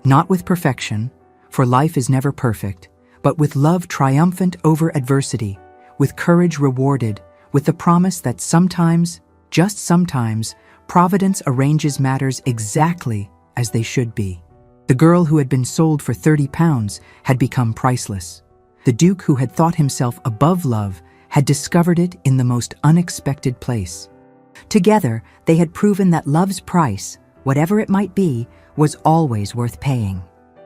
not with perfection, for life is never perfect, but with love triumphant over adversity, with courage rewarded, with the promise that sometimes, just sometimes, Providence arranges matters exactly as they should be. The girl who had been sold for £30 had become priceless. The Duke who had thought himself above love had discovered it in the most unexpected place. Together, they had proven that love's price, whatever it might be, was always worth paying.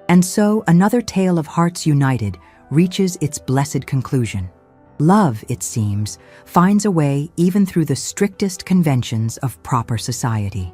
And so another tale of hearts united reaches its blessed conclusion. Love, it seems, finds a way even through the strictest conventions of proper society.